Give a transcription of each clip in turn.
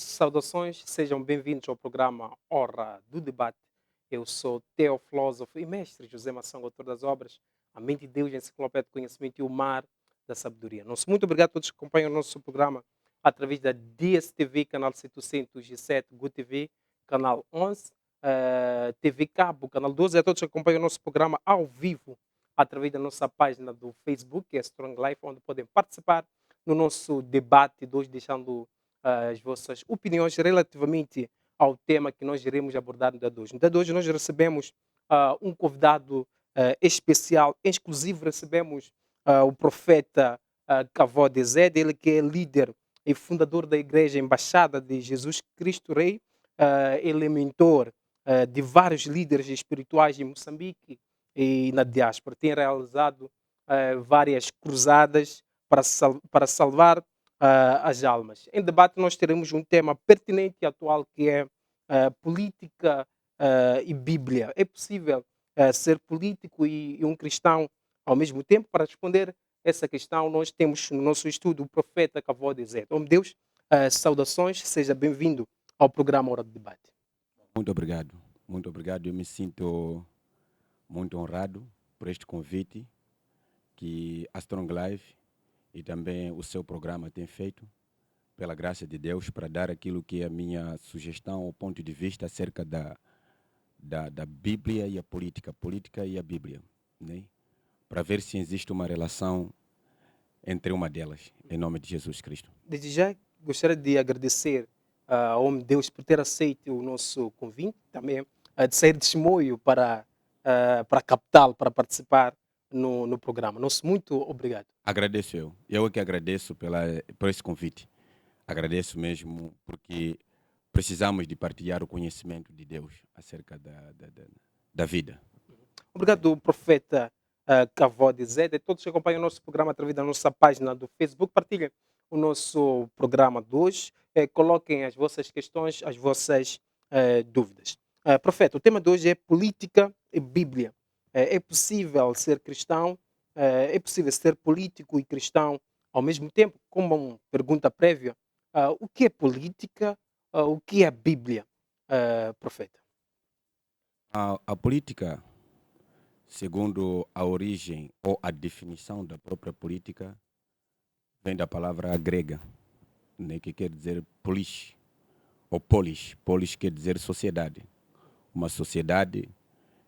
Saudações, sejam bem-vindos ao programa Hora do Debate. Eu sou teofilósofo e mestre José Maçã, autor das obras A Mente de Deus, a Enciclopédia do Conhecimento e o Mar da Sabedoria. Nosso muito obrigado a todos que acompanham o nosso programa através da DSTV, canal 707, GoTV, canal 11, TV Cabo, canal 12, e a todos que acompanham o nosso programa ao vivo através da nossa página do Facebook, que é Strong Life, onde podem participar no nosso debate, de hoje deixando as vossas opiniões relativamente ao tema que nós iremos abordar no dia de hoje. No dia de hoje nós recebemos um convidado especial, exclusivo, recebemos o profeta Cavó de Zé, ele que é líder e fundador da Igreja Embaixada de Jesus Cristo Rei. Ele é mentor de vários líderes espirituais em Moçambique e na diáspora. Tem realizado várias cruzadas para salvar as almas. Em debate nós teremos um tema pertinente e atual que é política e Bíblia. É possível ser político e um cristão ao mesmo tempo? Para responder essa questão, nós temos no nosso estudo o profeta Cavó de Zé. Homem de Deus, saudações, seja bem-vindo ao programa Hora do Debate. Muito obrigado, muito obrigado. Eu me sinto muito honrado por este convite que a Strong Life e também o seu programa tem feito, pela graça de Deus, para dar aquilo que é a minha sugestão ou ponto de vista acerca da Bíblia e a política e a Bíblia, né? Para ver se existe uma relação entre uma delas, em nome de Jesus Cristo. Desde já gostaria de agradecer ao homem de Deus por ter aceito o nosso convite, também de sair de Chimoio para captá-lo, para participar no programa. Nosso muito obrigado. Agradeço eu é que agradeço por esse convite. Agradeço mesmo porque precisamos de partilhar o conhecimento de Deus acerca da vida. Obrigado, profeta Cavó de Zé, e todos que acompanham o nosso programa através da nossa página do Facebook. Partilhem o nosso programa de hoje. Coloquem as vossas questões, as vossas dúvidas. Profeta, o tema de hoje é política e Bíblia. É possível ser cristão? É possível ser político e cristão ao mesmo tempo? Como uma pergunta prévia, o que é política? O que é Bíblia, profeta? A política, segundo a origem ou a definição da própria política, vem da palavra grega, né, que quer dizer polis ou polis. Polis quer dizer sociedade. Uma sociedade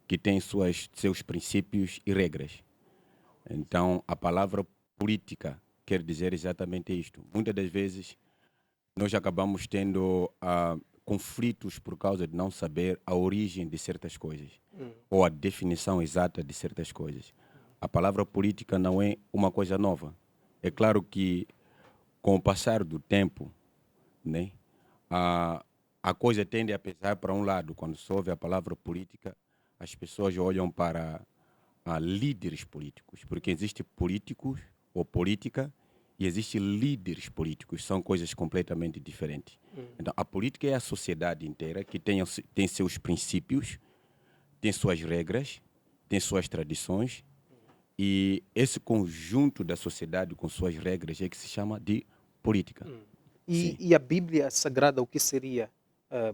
que tem seus princípios e regras. Então, a palavra política quer dizer exatamente isto. Muitas das vezes, nós acabamos tendo conflitos por causa de não saber a origem de certas coisas Hum, ou a definição exata de certas coisas. A palavra política não é uma coisa nova. É claro que, com o passar do tempo, né, a, a coisa tende a pesar para um lado. Quando se ouve a palavra política, as pessoas olham para líderes políticos, porque existe políticos ou política e existe líderes políticos, são coisas completamente diferentes. hum. Então, a política é a sociedade inteira que tem seus princípios, tem suas regras, tem suas tradições, e esse conjunto da sociedade com suas regras é que se chama de política. Hum. Sim. E a Bíblia Sagrada, o que seria,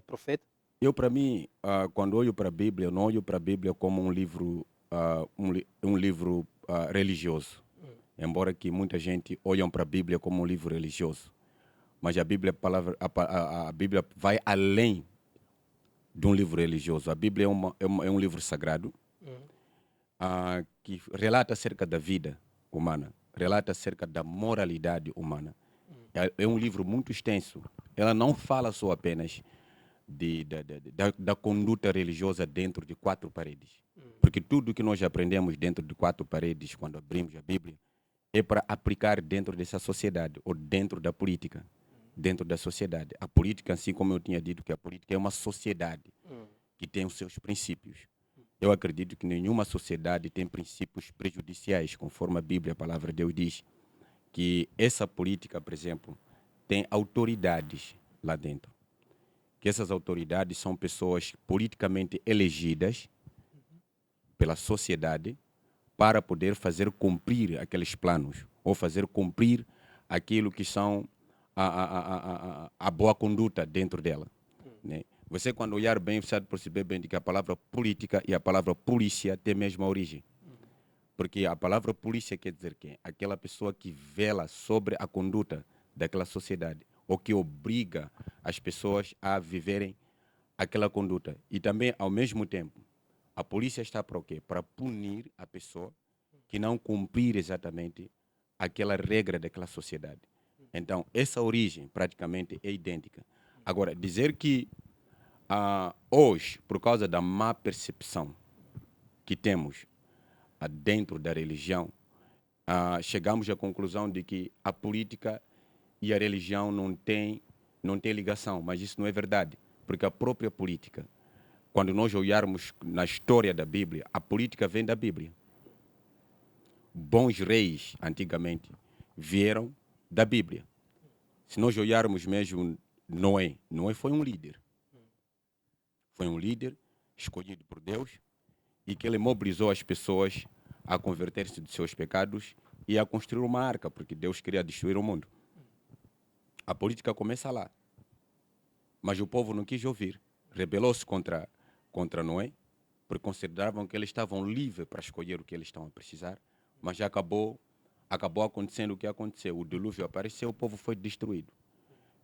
profeta? Eu, para mim, quando olho para a Bíblia, eu não olho para a Bíblia como um livro, um livro religioso. Hum, Embora que muita gente olham para a Bíblia como um livro religioso. Mas a Bíblia, a Bíblia vai além de um livro religioso. A Bíblia é um livro sagrado hum, que relata acerca da vida humana, relata acerca da moralidade humana. hum, É um livro muito extenso. Ela não fala só apenas da conduta religiosa dentro de quatro paredes. hum, Porque tudo que nós aprendemos dentro de quatro paredes, quando abrimos a Bíblia, é para aplicar dentro dessa sociedade, ou dentro da política, dentro da sociedade. A política, assim como eu tinha dito, que a política é uma sociedade hum, que tem os seus princípios. Eu acredito que nenhuma sociedade tem princípios prejudiciais, conforme a Bíblia, a palavra de Deus diz, que essa política, por exemplo, tem autoridades lá dentro. Que essas autoridades são pessoas politicamente elegidas pela sociedade para poder fazer cumprir aqueles planos ou fazer cumprir aquilo que são a boa conduta dentro dela. Né? Você, quando olhar bem, você vai perceber bem de que a palavra política e a palavra polícia têm a mesma origem. Porque a palavra polícia quer dizer quem? Aquela pessoa que vela sobre a conduta daquela sociedade, ou que obriga as pessoas a viverem aquela conduta. E também, ao mesmo tempo, a polícia está para o quê? Para punir a pessoa que não cumprir exatamente aquela regra daquela sociedade. Então, essa origem praticamente é idêntica. Agora, dizer que hoje, por causa da má percepção que temos dentro da religião, chegamos à conclusão de que a política e a religião não tem ligação, mas isso não é verdade, porque a própria política, quando nós olharmos na história da Bíblia, a política vem da Bíblia. Bons reis, antigamente, vieram da Bíblia. Se nós olharmos mesmo Noé foi um líder. Foi um líder escolhido por Deus e que ele mobilizou as pessoas a converter-se dos seus pecados e a construir uma arca, porque Deus queria destruir o mundo. A política começa lá. Mas o povo não quis ouvir. Rebelou-se contra Noé, porque consideravam que eles estavam livres para escolher o que eles estavam a precisar, mas já acabou acontecendo o que aconteceu. O dilúvio apareceu, o povo foi destruído.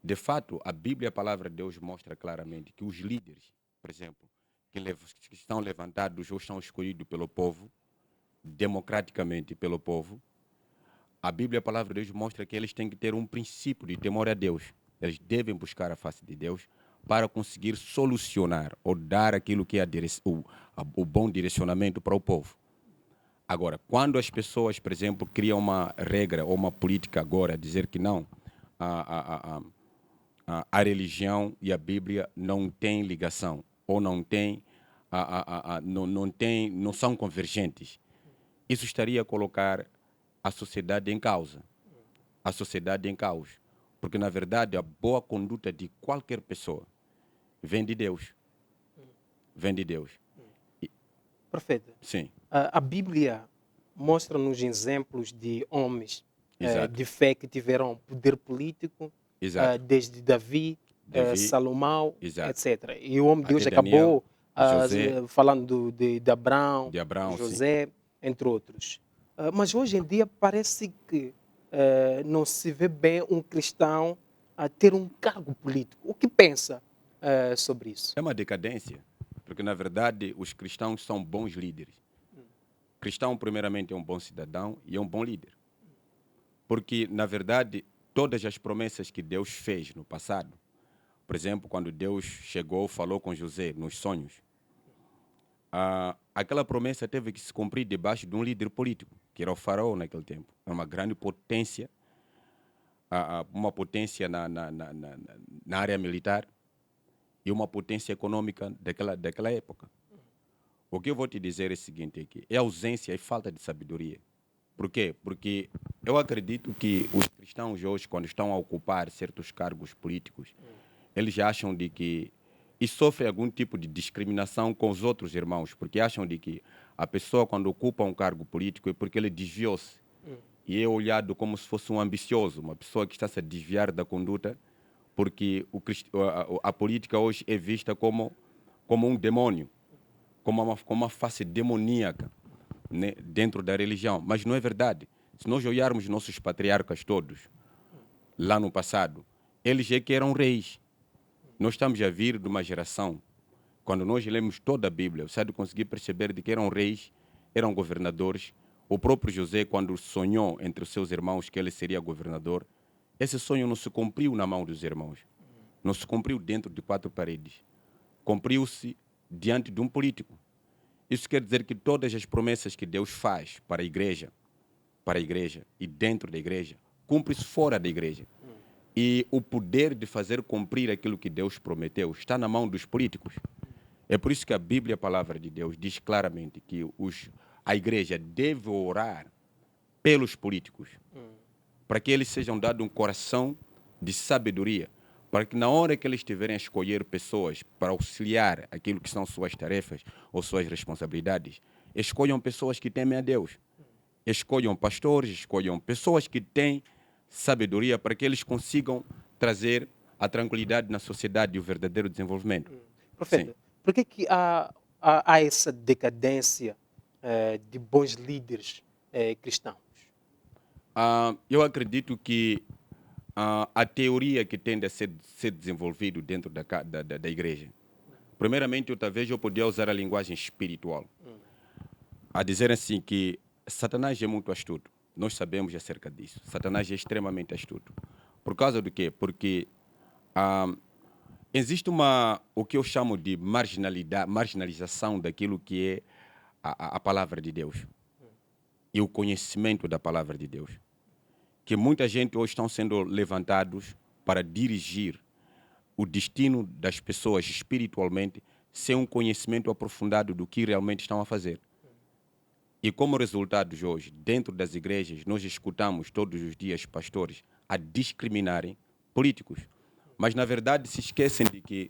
De fato, a Bíblia, a palavra de Deus, mostra claramente que os líderes, por exemplo, que estão levantados ou estão escolhidos pelo povo, democraticamente pelo povo, a Bíblia, a palavra de Deus, mostra que eles têm que ter um princípio de temor a Deus. Eles devem buscar a face de Deus para conseguir solucionar ou dar aquilo que é o bom direcionamento para o povo. Agora, quando as pessoas, por exemplo, criam uma regra ou uma política agora, dizer que não, a religião e a Bíblia não têm ligação ou não são convergentes, isso estaria a colocar a sociedade em causa. A sociedade em caos. Porque, na verdade, a boa conduta de qualquer pessoa vem de Deus. Vem de Deus. Perfeito. Sim. A Bíblia mostra-nos exemplos de homens Exato. de fé que tiveram poder político, Exato. desde Davi, Davi, Salomão, exato. etc. E o homem de Até hoje Daniel, acabou José, falando de Abraão, de Abraão, José, entre outros. Mas hoje em dia parece que não se vê bem um cristão a ter um cargo político. O que pensa sobre isso? é uma decadência. Porque, na verdade, os cristãos são bons líderes. Cristão, primeiramente, é um bom cidadão e é um bom líder. Porque, na verdade, todas as promessas que Deus fez no passado, por exemplo, quando Deus chegou, falou com José nos sonhos, aquela promessa teve que se cumprir debaixo de um líder político, que era o faraó naquele tempo. Era uma grande potência, uma potência na área militar e uma potência econômica daquela época. O que eu vou te dizer é o seguinte aqui, é ausência e falta de sabedoria. Por quê? Porque eu acredito que os cristãos hoje, quando estão a ocupar certos cargos políticos, eles acham de que e sofrem algum tipo de discriminação com os outros irmãos, porque acham de que a pessoa, quando ocupa um cargo político, é porque ele desviou-se. E é olhado como se fosse um ambicioso, uma pessoa que está se a desviar da conduta, porque a política hoje é vista como um demônio, como uma face demoníaca, né, dentro da religião. Mas não é verdade. Se nós olharmos nossos patriarcas todos, lá no passado, eles é que eram reis. Nós estamos a vir de uma geração, quando nós lemos toda a Bíblia, você há de conseguir perceber de que eram reis, eram governadores. O próprio José, quando sonhou entre os seus irmãos que ele seria governador, esse sonho não se cumpriu na mão dos irmãos. Não se cumpriu dentro de 4 paredes. Cumpriu-se diante de um político. Isso quer dizer que todas as promessas que Deus faz para a igreja e dentro da igreja, cumpre-se fora da igreja. E o poder de fazer cumprir aquilo que Deus prometeu está na mão dos políticos. É por isso que a Bíblia, a palavra de Deus, diz claramente que a igreja deve orar pelos políticos, para que eles sejam dados um coração de sabedoria, para que na hora que eles estiverem a escolher pessoas para auxiliar aquilo que são suas tarefas ou suas responsabilidades, escolham pessoas que temem a Deus. Escolham pastores, escolham pessoas que têm sabedoria para que eles consigam trazer a tranquilidade na sociedade e o verdadeiro desenvolvimento. Profeta, Sim. por que há essa decadência de bons líderes cristãos? Eu acredito que a teoria que tende a ser desenvolvido dentro da igreja, primeiramente, talvez eu podia usar a linguagem espiritual, a dizer assim que Satanás é muito astuto. Nós sabemos acerca disso. Satanás é extremamente astuto. Por causa do quê? Porque existe o que eu chamo de marginalização daquilo que é a palavra de Deus e o conhecimento da palavra de Deus. Que muita gente hoje estão sendo levantados para dirigir o destino das pessoas espiritualmente sem um conhecimento aprofundado do que realmente estão a fazer. E como resultado de hoje, dentro das igrejas, nós escutamos todos os dias pastores a discriminarem políticos. Mas, na verdade, se esquecem de que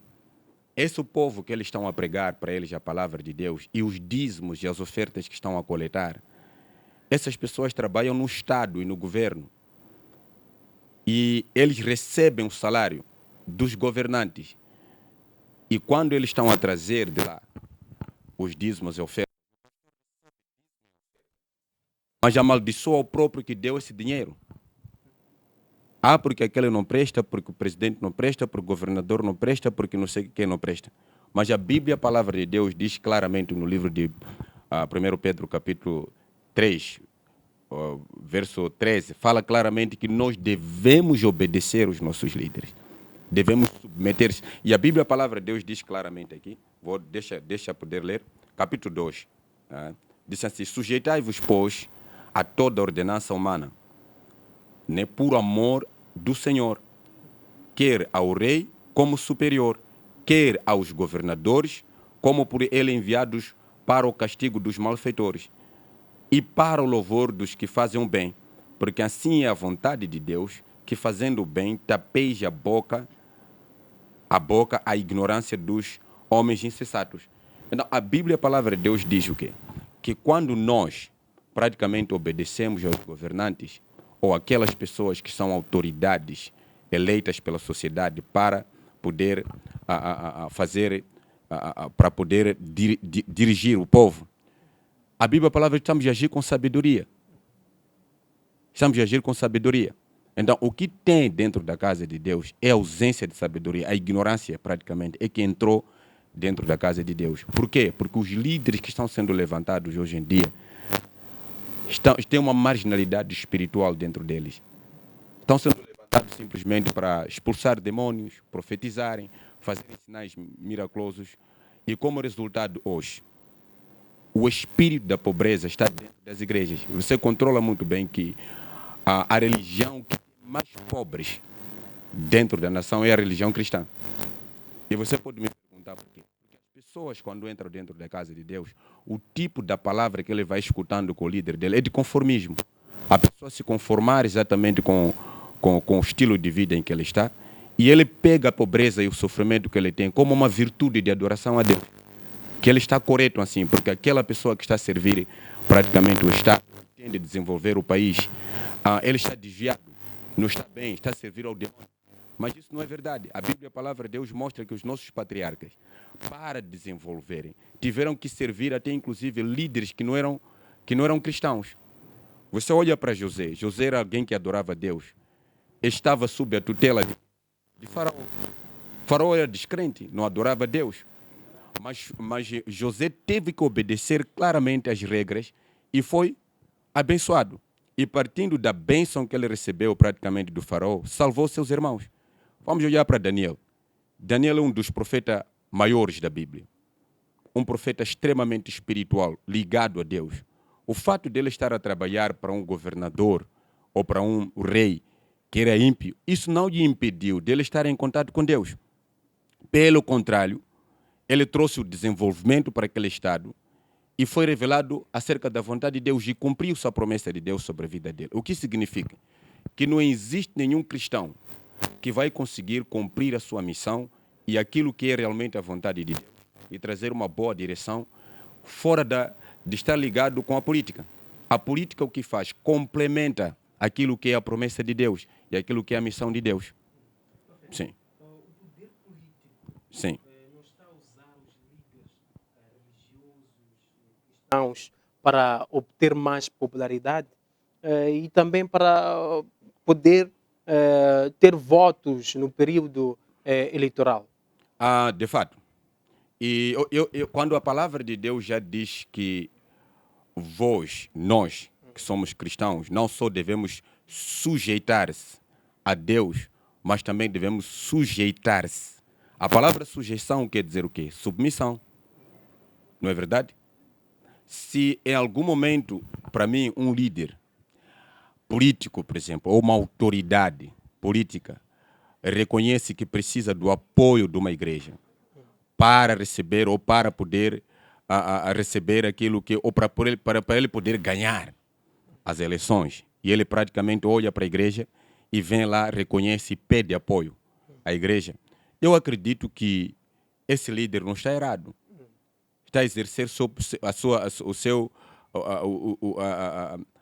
esse povo que eles estão a pregar para eles a palavra de Deus e os dízimos e as ofertas que estão a coletar, essas pessoas trabalham no Estado e no governo. E eles recebem o salário dos governantes. E quando eles estão a trazer de lá os dízimos e ofertas, mas amaldiçoa o próprio que deu esse dinheiro. Porque aquele não presta, porque o presidente não presta, porque o governador não presta, porque não sei quem não presta. Mas a Bíblia, a palavra de Deus, diz claramente no livro de 1 Pedro, capítulo 3, verso 13, fala claramente que nós devemos obedecer os nossos líderes. Devemos submeter-se. E a Bíblia, a palavra de Deus, diz claramente aqui, deixa poder ler, capítulo 2, diz assim: sujeitai-vos, pois, a toda ordenança humana, né, por amor do Senhor, quer ao rei como superior, quer aos governadores como por ele enviados para o castigo dos malfeitores e para o louvor dos que fazem o bem, porque assim é a vontade de Deus, que fazendo o bem tapeja a boca à ignorância dos homens insensatos. Então, a Bíblia, a palavra de Deus, diz o quê? Que quando nós praticamente obedecemos aos governantes ou aquelas pessoas que são autoridades eleitas pela sociedade para poder para poder dirigir o povo, a Bíblia, a palavra, estamos de agir com sabedoria. Estamos de agir com sabedoria. Então, o que tem dentro da casa de Deus é a ausência de sabedoria. A ignorância, praticamente, é que entrou dentro da casa de Deus. Por quê? Porque os líderes que estão sendo levantados hoje em dia têm uma marginalidade espiritual dentro deles. Estão sendo levantados simplesmente para expulsar demônios, profetizarem, fazerem sinais miraculosos. E como resultado, hoje, o espírito da pobreza está dentro das igrejas. Você controla muito bem que a religião que tem mais pobres dentro da nação é a religião cristã. E você pode me perguntar por quê? Porque as pessoas, quando entram dentro da casa de Deus, o tipo da palavra que ele vai escutando com o líder dele é de conformismo. A pessoa se conformar exatamente com o estilo de vida em que ele está, e ele pega a pobreza e o sofrimento que ele tem como uma virtude de adoração a Deus. Que ele está correto assim, porque aquela pessoa que está a servir praticamente o Estado, tende a desenvolver o país, ele está desviado, não está bem, está a servir ao demônio. Mas isso não é verdade. A Bíblia, a palavra de Deus, mostra que os nossos patriarcas, para desenvolverem, tiveram que servir até inclusive líderes que não eram cristãos. Você olha para José. José era alguém que adorava Deus. Estava sob a tutela de Faraó. Faraó era descrente, não adorava Deus. Mas José teve que obedecer claramente às regras e foi abençoado. E partindo da bênção que ele recebeu praticamente do faraó, salvou seus irmãos. Vamos olhar para Daniel. Daniel é um dos profetas maiores da Bíblia. Um profeta extremamente espiritual, ligado a Deus. O fato dele estar a trabalhar para um governador ou para um rei que era ímpio, isso não lhe impediu dele estar em contato com Deus. Pelo contrário, ele trouxe o desenvolvimento para aquele estado e foi revelado acerca da vontade de Deus e cumpriu-se a promessa de Deus sobre a vida dele. O que significa? Que não existe nenhum cristão que vai conseguir cumprir a sua missão e aquilo que é realmente a vontade de Deus e trazer uma boa direção fora de estar ligado com a política. A política o que faz? Complementa aquilo que é a promessa de Deus e aquilo que é a missão de Deus. Sim. O poder político Sim. não está a usar os líderes religiosos cristãos para obter mais popularidade e também para poder ter votos no período eleitoral. De fato. E quando a palavra de Deus já diz que nós que somos cristãos, não só devemos sujeitar-se a Deus, mas também devemos sujeitar-se. A palavra sujeição quer dizer o quê? Submissão. Não é verdade? Se em algum momento, para mim, um líder político, por exemplo, ou uma autoridade política reconhece que precisa do apoio de uma igreja para receber ou para poder a receber aquilo que, ou para ele poder ganhar as eleições, e ele praticamente olha para a igreja e vem lá, reconhece e pede apoio à igreja, eu acredito que esse líder não está errado. Está a exercer o seu,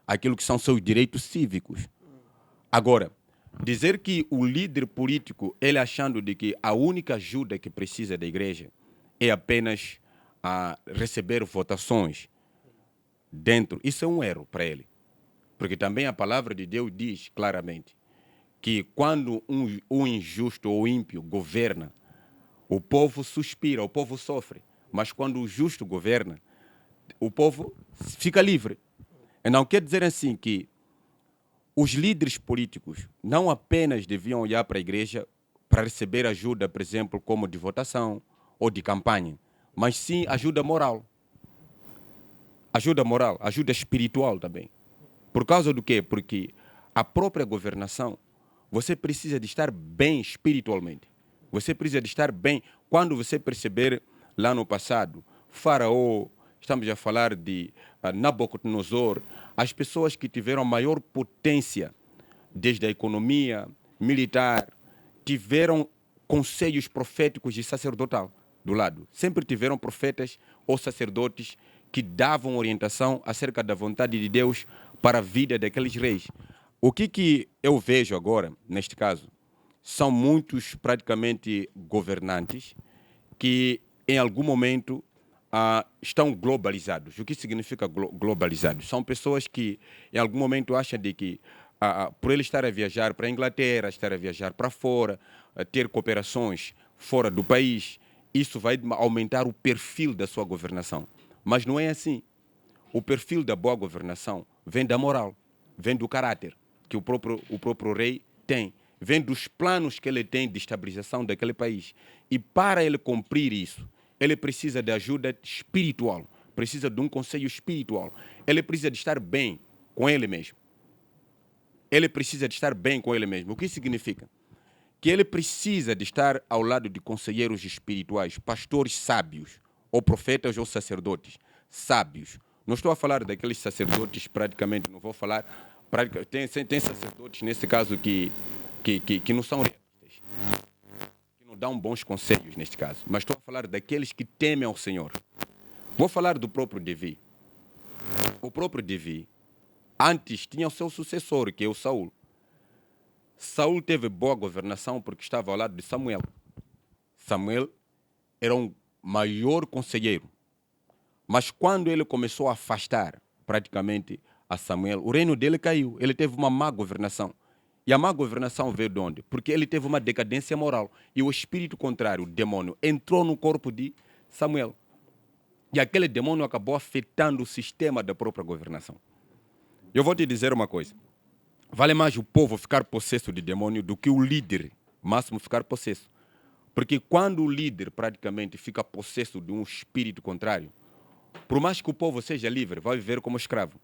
aquilo que são seus direitos cívicos. Agora, dizer que o líder político, ele achando de que a única ajuda que precisa da igreja é apenas receber votações dentro, isso é um erro para ele. Porque também a palavra de Deus diz claramente que quando um injusto ou ímpio governa, o povo suspira, o povo sofre. Mas quando o justo governa, o povo fica livre. E não quer dizer assim que os líderes políticos não apenas deviam olhar para a igreja para receber ajuda, por exemplo, como de votação ou de campanha, mas sim ajuda moral. Ajuda moral, ajuda espiritual também. Por causa do quê? Porque a própria governação, você precisa de estar bem espiritualmente. Você precisa de estar bem. Quando você perceber lá no passado, Faraó, estamos a falar de Nabucodonosor, as pessoas que tiveram maior potência, desde a economia, militar, tiveram conselhos proféticos e sacerdotal do lado. Sempre tiveram profetas ou sacerdotes que davam orientação acerca da vontade de Deus para a vida daqueles reis. O que eu vejo agora, neste caso, são muitos praticamente governantes que em algum momento estão globalizados. O que significa globalizados? São pessoas que em algum momento acham de que por ele estar a viajar para a Inglaterra, estar a viajar para fora, ter cooperações fora do país, isso vai aumentar o perfil da sua governação. Mas não é assim. O perfil da boa governação vem da moral, vem do caráter que o próprio rei tem, vem dos planos que ele tem de estabilização daquele país. E para ele cumprir isso, ele precisa de ajuda espiritual, precisa de um conselho espiritual. Ele precisa de estar bem com ele mesmo. Ele precisa de estar bem com ele mesmo. O que significa? Que ele precisa de estar ao lado de conselheiros espirituais, pastores sábios, ou profetas ou sacerdotes sábios. Não estou a falar daqueles sacerdotes, praticamente, não vou falar. Tem sacerdotes, nesse caso, que não são realistas, que não dão bons conselhos, neste caso. Mas estou a falar daqueles que temem ao Senhor. Vou falar do próprio Davi. O próprio Davi, antes, tinha o seu sucessor, que é o Saul. Saul teve boa governação porque estava ao lado de Samuel. Samuel era um maior conselheiro. Mas quando ele começou a afastar praticamente a Samuel, o reino dele caiu. Ele teve uma má governação. E a má governação veio de onde? Porque ele teve uma decadência moral. E o espírito contrário, o demônio, entrou no corpo de Samuel. E aquele demônio acabou afetando o sistema da própria governação. Eu vou te dizer uma coisa. Vale mais o povo ficar possesso de demônio do que o líder máximo ficar possesso. Porque quando o líder praticamente fica possesso de um espírito contrário, por mais que o povo seja livre, vai viver como escravo.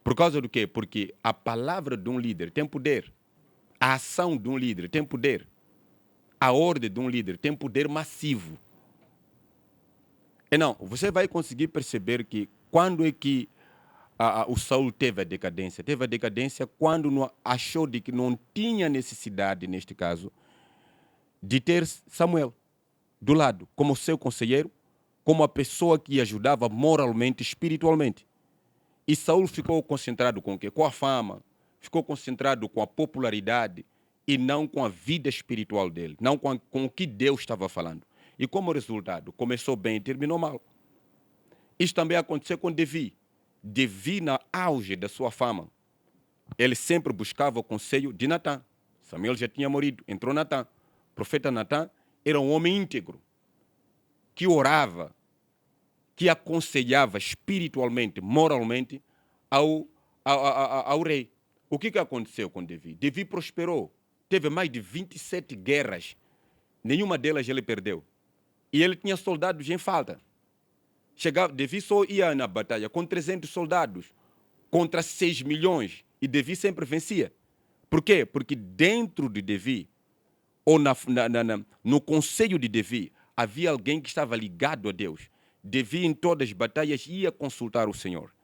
Por causa do quê? Porque a palavra de um líder tem poder. A ação de um líder tem poder. A ordem de um líder tem poder massivo. E não, você vai conseguir perceber que quando é que o Saul teve a decadência? Teve a decadência quando achou de que não tinha necessidade, neste caso, de ter Samuel do lado, como seu conselheiro, como a pessoa que ajudava moralmente, espiritualmente. E Saul ficou concentrado com o quê? Com a fama, ficou concentrado com a popularidade e não com a vida espiritual dele, não com o que Deus estava falando. E como resultado, começou bem e terminou mal. Isso também aconteceu com Davi. Davi, na auge da sua fama, ele sempre buscava o conselho de Natã. Samuel já tinha morrido, entrou Natã. O profeta Natã era um homem íntegro, que orava, que aconselhava espiritualmente, moralmente, ao rei. O que aconteceu com Davi? Davi prosperou. Teve mais de 27 guerras. Nenhuma delas ele perdeu. E ele tinha soldados em falta. Davi só ia na batalha com 300 soldados contra 6 milhões. E Davi sempre vencia. Por quê? Porque dentro de Davi, ou no conselho de Davi, havia alguém que estava ligado a Deus. Davi, em todas as batalhas, ia consultar o Senhor.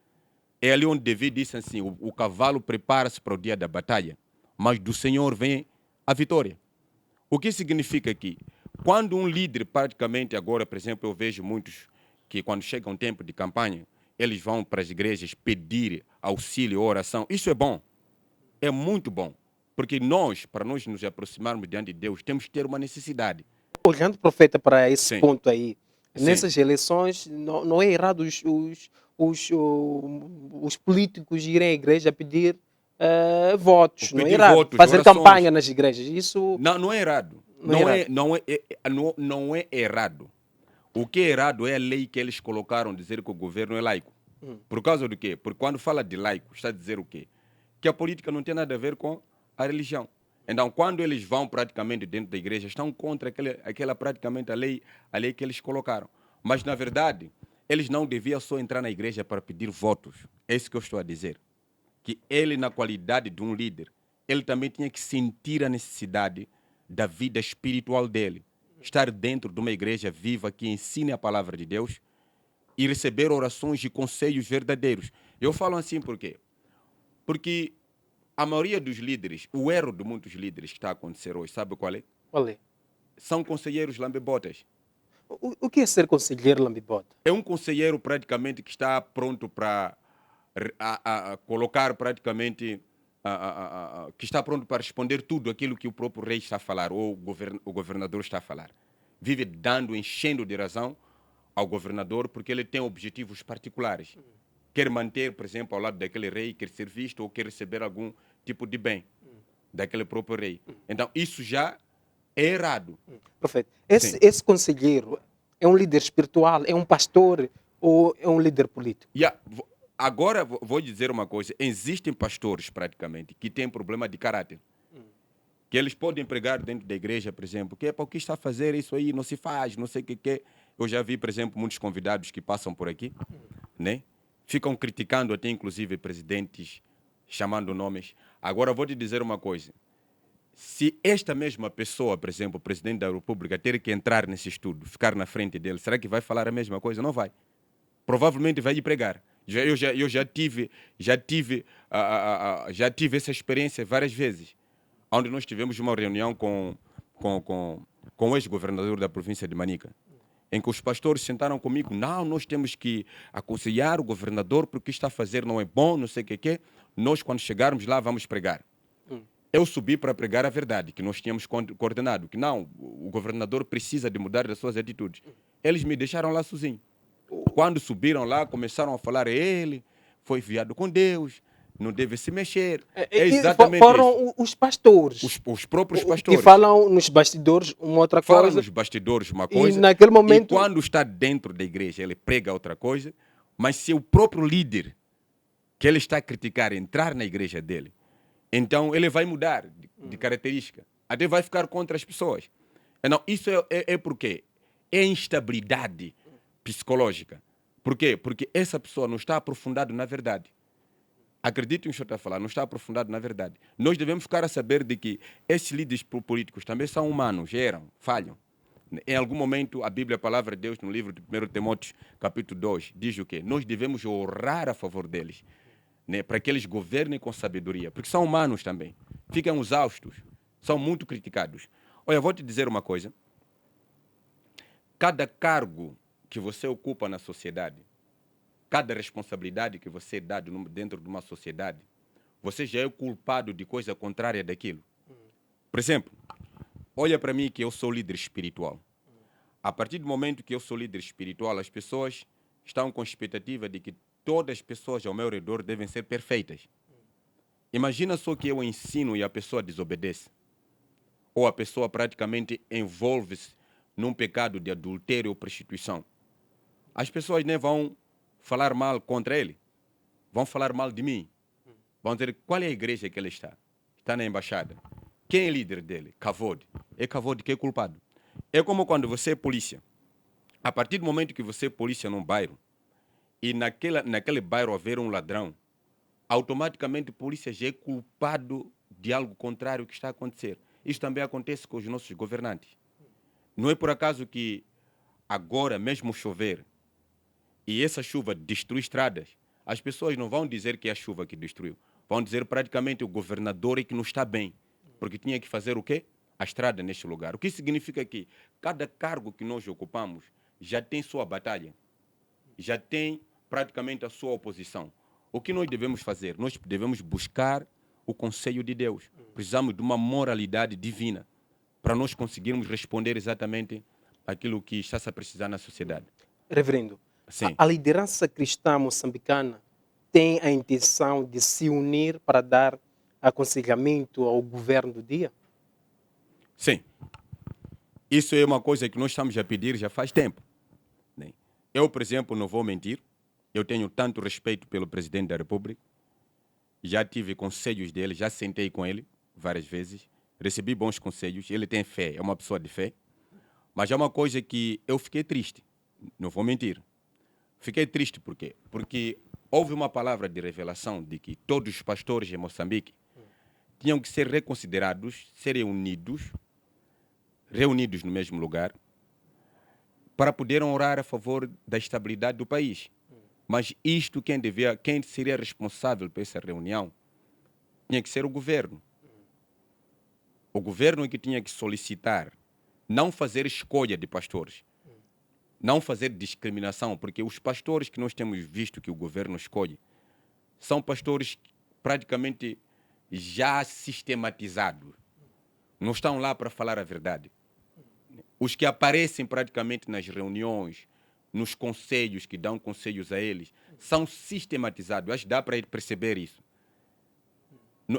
É ali onde Davi disse assim: o cavalo prepara-se para o dia da batalha, mas do Senhor vem a vitória. O que significa que, quando um líder, praticamente agora, por exemplo, eu vejo muitos que quando chega um tempo de campanha, eles vão para as igrejas pedir auxílio, oração. Isso é bom, é muito bom, porque nós, para nós nos aproximarmos diante de Deus, temos que ter uma necessidade. Olhando, profeta, para esse Sim, ponto aí, sim. nessas eleições, não é errado os políticos irem à igreja pedir votos, não é Pedir errado. votos, Fazer orações. campanha nas igrejas, isso Não é errado. Não é errado. O que é errado é a lei que eles colocaram, dizer que o governo é laico. Por causa do quê? Porque quando fala de laico, está a dizer o quê? Que a política não tem nada a ver com a religião. Então, quando eles vão praticamente dentro da igreja, estão contra aquela praticamente a lei que eles colocaram. Mas, na verdade, eles não deviam só entrar na igreja para pedir votos. É isso que eu estou a dizer. Que ele, na qualidade de um líder, ele também tinha que sentir a necessidade da vida espiritual dele. Estar dentro de uma igreja viva que ensine a palavra de Deus e receber orações e conselhos verdadeiros. Eu falo assim por quê? Porque a maioria dos líderes, o erro de muitos líderes que está a acontecer hoje, sabe qual é? olha, São conselheiros lambebotas. o que é ser conselheiro lambibota? É um conselheiro praticamente que está pronto para colocar praticamente, que está pronto para responder tudo aquilo que o próprio rei está a falar, ou o governador está a falar. Vive dando, enchendo de razão ao governador, porque ele tem objetivos particulares. Quer manter, por exemplo, ao lado daquele rei, quer ser visto ou quer receber algum tipo de bem daquele próprio rei. Então, isso já é errado. Profeta, Sim. esse conselheiro é um líder espiritual, é um pastor ou é um líder político? Agora vou dizer uma coisa: existem pastores praticamente que têm problema de caráter, que eles podem pregar dentro da igreja, por exemplo, que é para o que está a fazer isso aí, não se faz, não sei o que. Eu já vi, por exemplo, muitos convidados que passam por aqui, né? Ficam criticando até inclusive presidentes, chamando nomes. Agora vou te dizer uma coisa: se esta mesma pessoa, por exemplo, o presidente da República, ter que entrar nesse estudo, ficar na frente dele, será que vai falar a mesma coisa? Não vai. Provavelmente vai lhe pregar. Eu já tive essa experiência várias vezes, onde nós tivemos uma reunião com o ex-governador da província de Manica, em que os pastores sentaram comigo: não, nós temos que aconselhar o governador porque o que está a fazer não é bom, não sei o que. Nós, quando chegarmos lá, vamos pregar. Eu subi para pregar a verdade, que nós tínhamos coordenado, que não, o governador precisa de mudar as suas atitudes. Eles me deixaram lá sozinho. Quando subiram lá, começaram a falar: ele foi enviado com Deus, não deve se mexer. É exatamente foram isso. os pastores Os próprios que pastores. falam nos bastidores uma outra Falam coisa. nos bastidores uma E coisa, naquele momento, e quando está dentro da igreja, ele prega outra coisa. Mas se o próprio líder que ele está a criticar entrar na igreja dele, então ele vai mudar de característica. Até vai ficar contra as pessoas. Então, isso é porque é instabilidade psicológica. Por quê? Porque essa pessoa não está aprofundada na verdade. Acredito no que o senhor está a falar, não está aprofundado na verdade. Nós devemos ficar a saber de que esses líderes políticos também são humanos, erram, falham. Em algum momento, a Bíblia, a palavra de Deus, no livro de 1 Timóteo, capítulo 2, diz o quê? Nós devemos orar a favor deles, né, para que eles governem com sabedoria, porque são humanos também. Ficam exaustos, são muito criticados. Olha, vou te dizer uma coisa. Cada cargo que você ocupa na sociedade, cada responsabilidade que você dá dentro de uma sociedade, você já é culpado de coisa contrária daquilo. Por exemplo, olha para mim que eu sou líder espiritual. A partir do momento que eu sou líder espiritual, as pessoas estão com a expectativa de que todas as pessoas ao meu redor devem ser perfeitas. Imagina só que eu ensino e a pessoa desobedece. Ou a pessoa praticamente envolve-se num pecado de adultério ou prostituição. As pessoas nem vão falar mal contra ele. Vão falar mal de mim. Vão dizer qual é a igreja que ele está. Está na embaixada. Quem é líder dele? Kavod. É Kavod que é culpado. É como quando você é polícia. A partir do momento que você é polícia num bairro e naquele bairro haver um ladrão, automaticamente a polícia já é culpado de algo contrário que está a acontecer. Isso também acontece com os nossos governantes. Não é por acaso que agora, mesmo chover, e essa chuva destrui estradas, as pessoas não vão dizer que é a chuva que destruiu. Vão dizer praticamente o governador é que não está bem. Porque tinha que fazer o quê? A estrada neste lugar. O que significa que cada cargo que nós ocupamos já tem sua batalha. Já tem praticamente a sua oposição. O que nós devemos fazer? Nós devemos buscar o conselho de Deus. Precisamos de uma moralidade divina para nós conseguirmos responder exatamente aquilo que está a precisar na sociedade. Reverendo, Sim, a liderança cristã moçambicana tem a intenção de se unir para dar aconselhamento ao governo do dia? sim. Isso é uma coisa que nós estamos a pedir já faz tempo, né? Eu, por exemplo, não vou mentir. Eu tenho tanto respeito pelo presidente da República. Já tive conselhos dele, já sentei com ele várias vezes. Recebi bons conselhos. Ele tem fé, é uma pessoa de fé. Mas é uma coisa que eu fiquei triste. Não vou mentir. Fiquei triste por quê? Porque houve uma palavra de revelação de que todos os pastores em Moçambique tinham que ser reconsiderados, serem unidos, reunidos no mesmo lugar, para poderem orar a favor da estabilidade do país. Mas isto, quem seria responsável por essa reunião tinha que ser o governo. O governo é que tinha que solicitar, não fazer escolha de pastores, não fazer discriminação, porque os pastores que nós temos visto que o governo escolhe são pastores praticamente já sistematizados. Não estão lá para falar a verdade. Os que aparecem praticamente nas reuniões, nos conselhos, que dão conselhos a eles, são sistematizados. Acho que dá para perceber isso.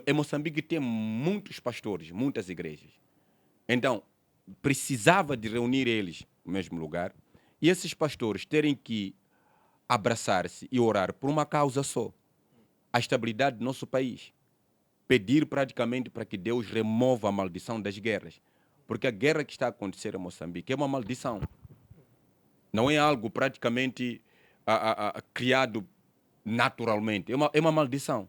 Em Moçambique tem muitos pastores, muitas igrejas. Então, precisava de reunir eles no mesmo lugar e esses pastores terem que abraçar-se e orar por uma causa só, a estabilidade do nosso país. Pedir praticamente para que Deus remova a maldição das guerras. Porque a guerra que está a acontecer em Moçambique é uma maldição. Não é algo praticamente criado naturalmente. É uma maldição.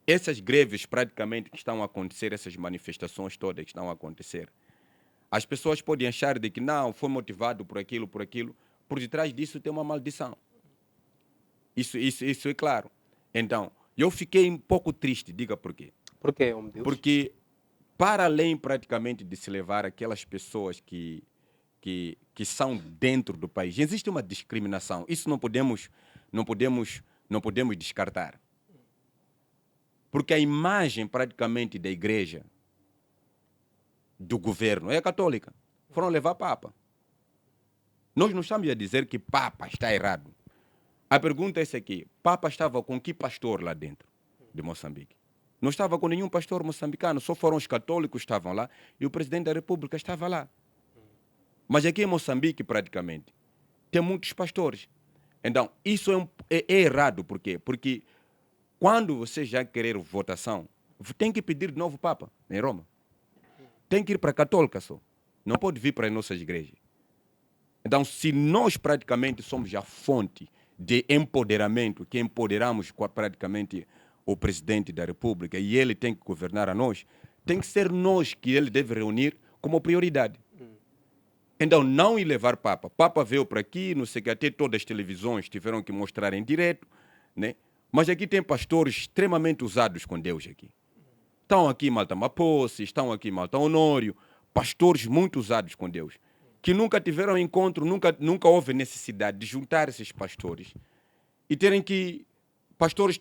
Essas greves praticamente que estão a acontecer, essas manifestações todas que estão a acontecer, as pessoas podem achar de que não, foi motivado por aquilo. Por detrás disso tem uma maldição. Isso é claro. Então, eu fiquei um pouco triste, diga por quê. Por quê, homem de Deus? Porque, para além praticamente de se levar aquelas pessoas que são dentro do país, existe uma discriminação. Isso não podemos descartar. Porque a imagem praticamente da igreja, do governo, é a católica. Foram levar Papa. Nós não estamos a dizer que Papa está errado. A pergunta é essa aqui. Papa estava com que pastor lá dentro de Moçambique? Não estava com nenhum pastor moçambicano. Só foram os católicos que estavam lá e o presidente da República estava lá. Mas aqui em Moçambique, praticamente, tem muitos pastores. Então, isso é errado. Por quê? Porque quando você já querer votação, tem que pedir de novo Papa em Roma. Tem que ir para a católica só. Não pode vir para as nossas igrejas. Então, se nós praticamente somos a fonte de empoderamento, que empoderamos praticamente o presidente da República e ele tem que governar a nós, tem que ser nós que ele deve reunir como prioridade. Então, não ir levar Papa. Papa veio para aqui, não sei o que, até todas as televisões tiveram que mostrar em direto, né? Mas aqui tem pastores extremamente usados com Deus aqui. Estão aqui Malta Maposse, estão aqui Malta Honório, pastores muito usados com Deus, que nunca tiveram encontro, nunca houve necessidade de juntar esses pastores e terem que...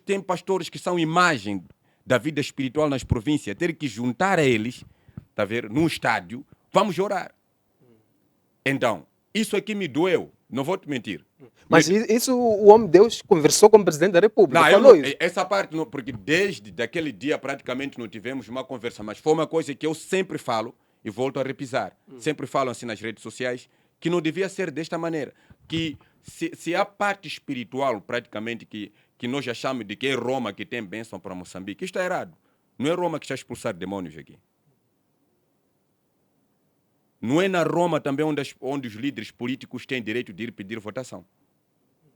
Tem pastores que são imagem da vida espiritual nas províncias, terem que juntar a eles, tá a ver, num estádio, vamos orar. Então, isso aqui me doeu, não vou te mentir. Mas isso o homem de Deus conversou com o presidente da República, Não, falou isso. essa parte não, porque desde daquele dia praticamente não tivemos uma conversa, mas foi uma coisa que eu sempre falo e volto a repisar. Sempre falo assim nas redes sociais que não devia ser desta maneira. Que se a parte espiritual praticamente que nós achamos de que é Roma que tem bênção para Moçambique, isto é errado. Não é Roma que está a expulsar demônios aqui. Não é na Roma também onde os líderes políticos têm direito de ir pedir votação.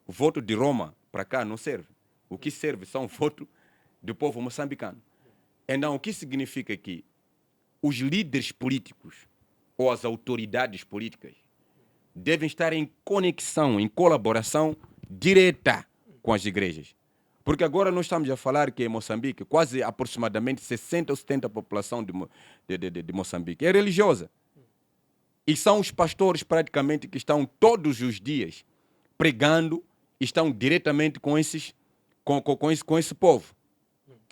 O voto de Roma para cá não serve. O que serve são votos do povo moçambicano. Então, o que significa que os líderes políticos ou as autoridades políticas devem estar em conexão, em colaboração direta com as igrejas. Porque agora nós estamos a falar que em Moçambique, quase aproximadamente 60% ou 70% da população de Moçambique é religiosa. E são os pastores praticamente que estão todos os dias pregando, estão diretamente com esse povo.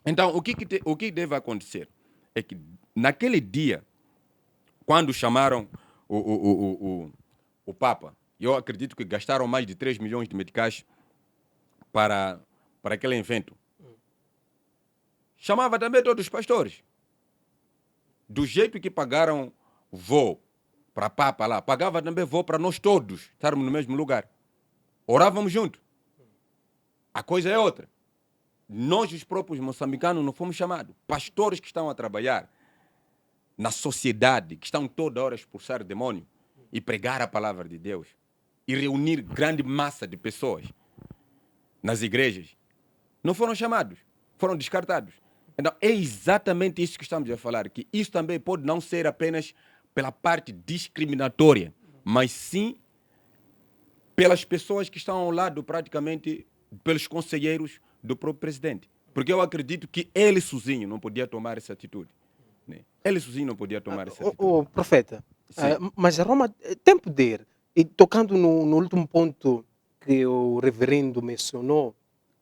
Então, o que deve acontecer é que naquele dia, quando chamaram o Papa, eu acredito que gastaram mais de 3 milhões de meticais para aquele evento. Chamava também todos os pastores. Do jeito que pagaram voo para Papa lá, pagava também voo para nós todos estarmos no mesmo lugar. Orávamos juntos. A coisa é outra. Nós, os próprios moçambicanos, não fomos chamados. Pastores que estão a trabalhar na sociedade, que estão toda hora a expulsar demônio e pregar a palavra de Deus e reunir grande massa de pessoas nas igrejas, não foram chamados, foram descartados. Então, é exatamente isso que estamos a falar, que isso também pode não ser apenas pela parte discriminatória, mas sim pelas pessoas que estão ao lado, praticamente, pelos conselheiros do próprio presidente. Porque eu acredito que ele sozinho não podia tomar essa atitude. Né? Ele sozinho não podia tomar essa atitude. O profeta, Sim. mas Roma tem poder. E tocando no último ponto que o reverendo mencionou,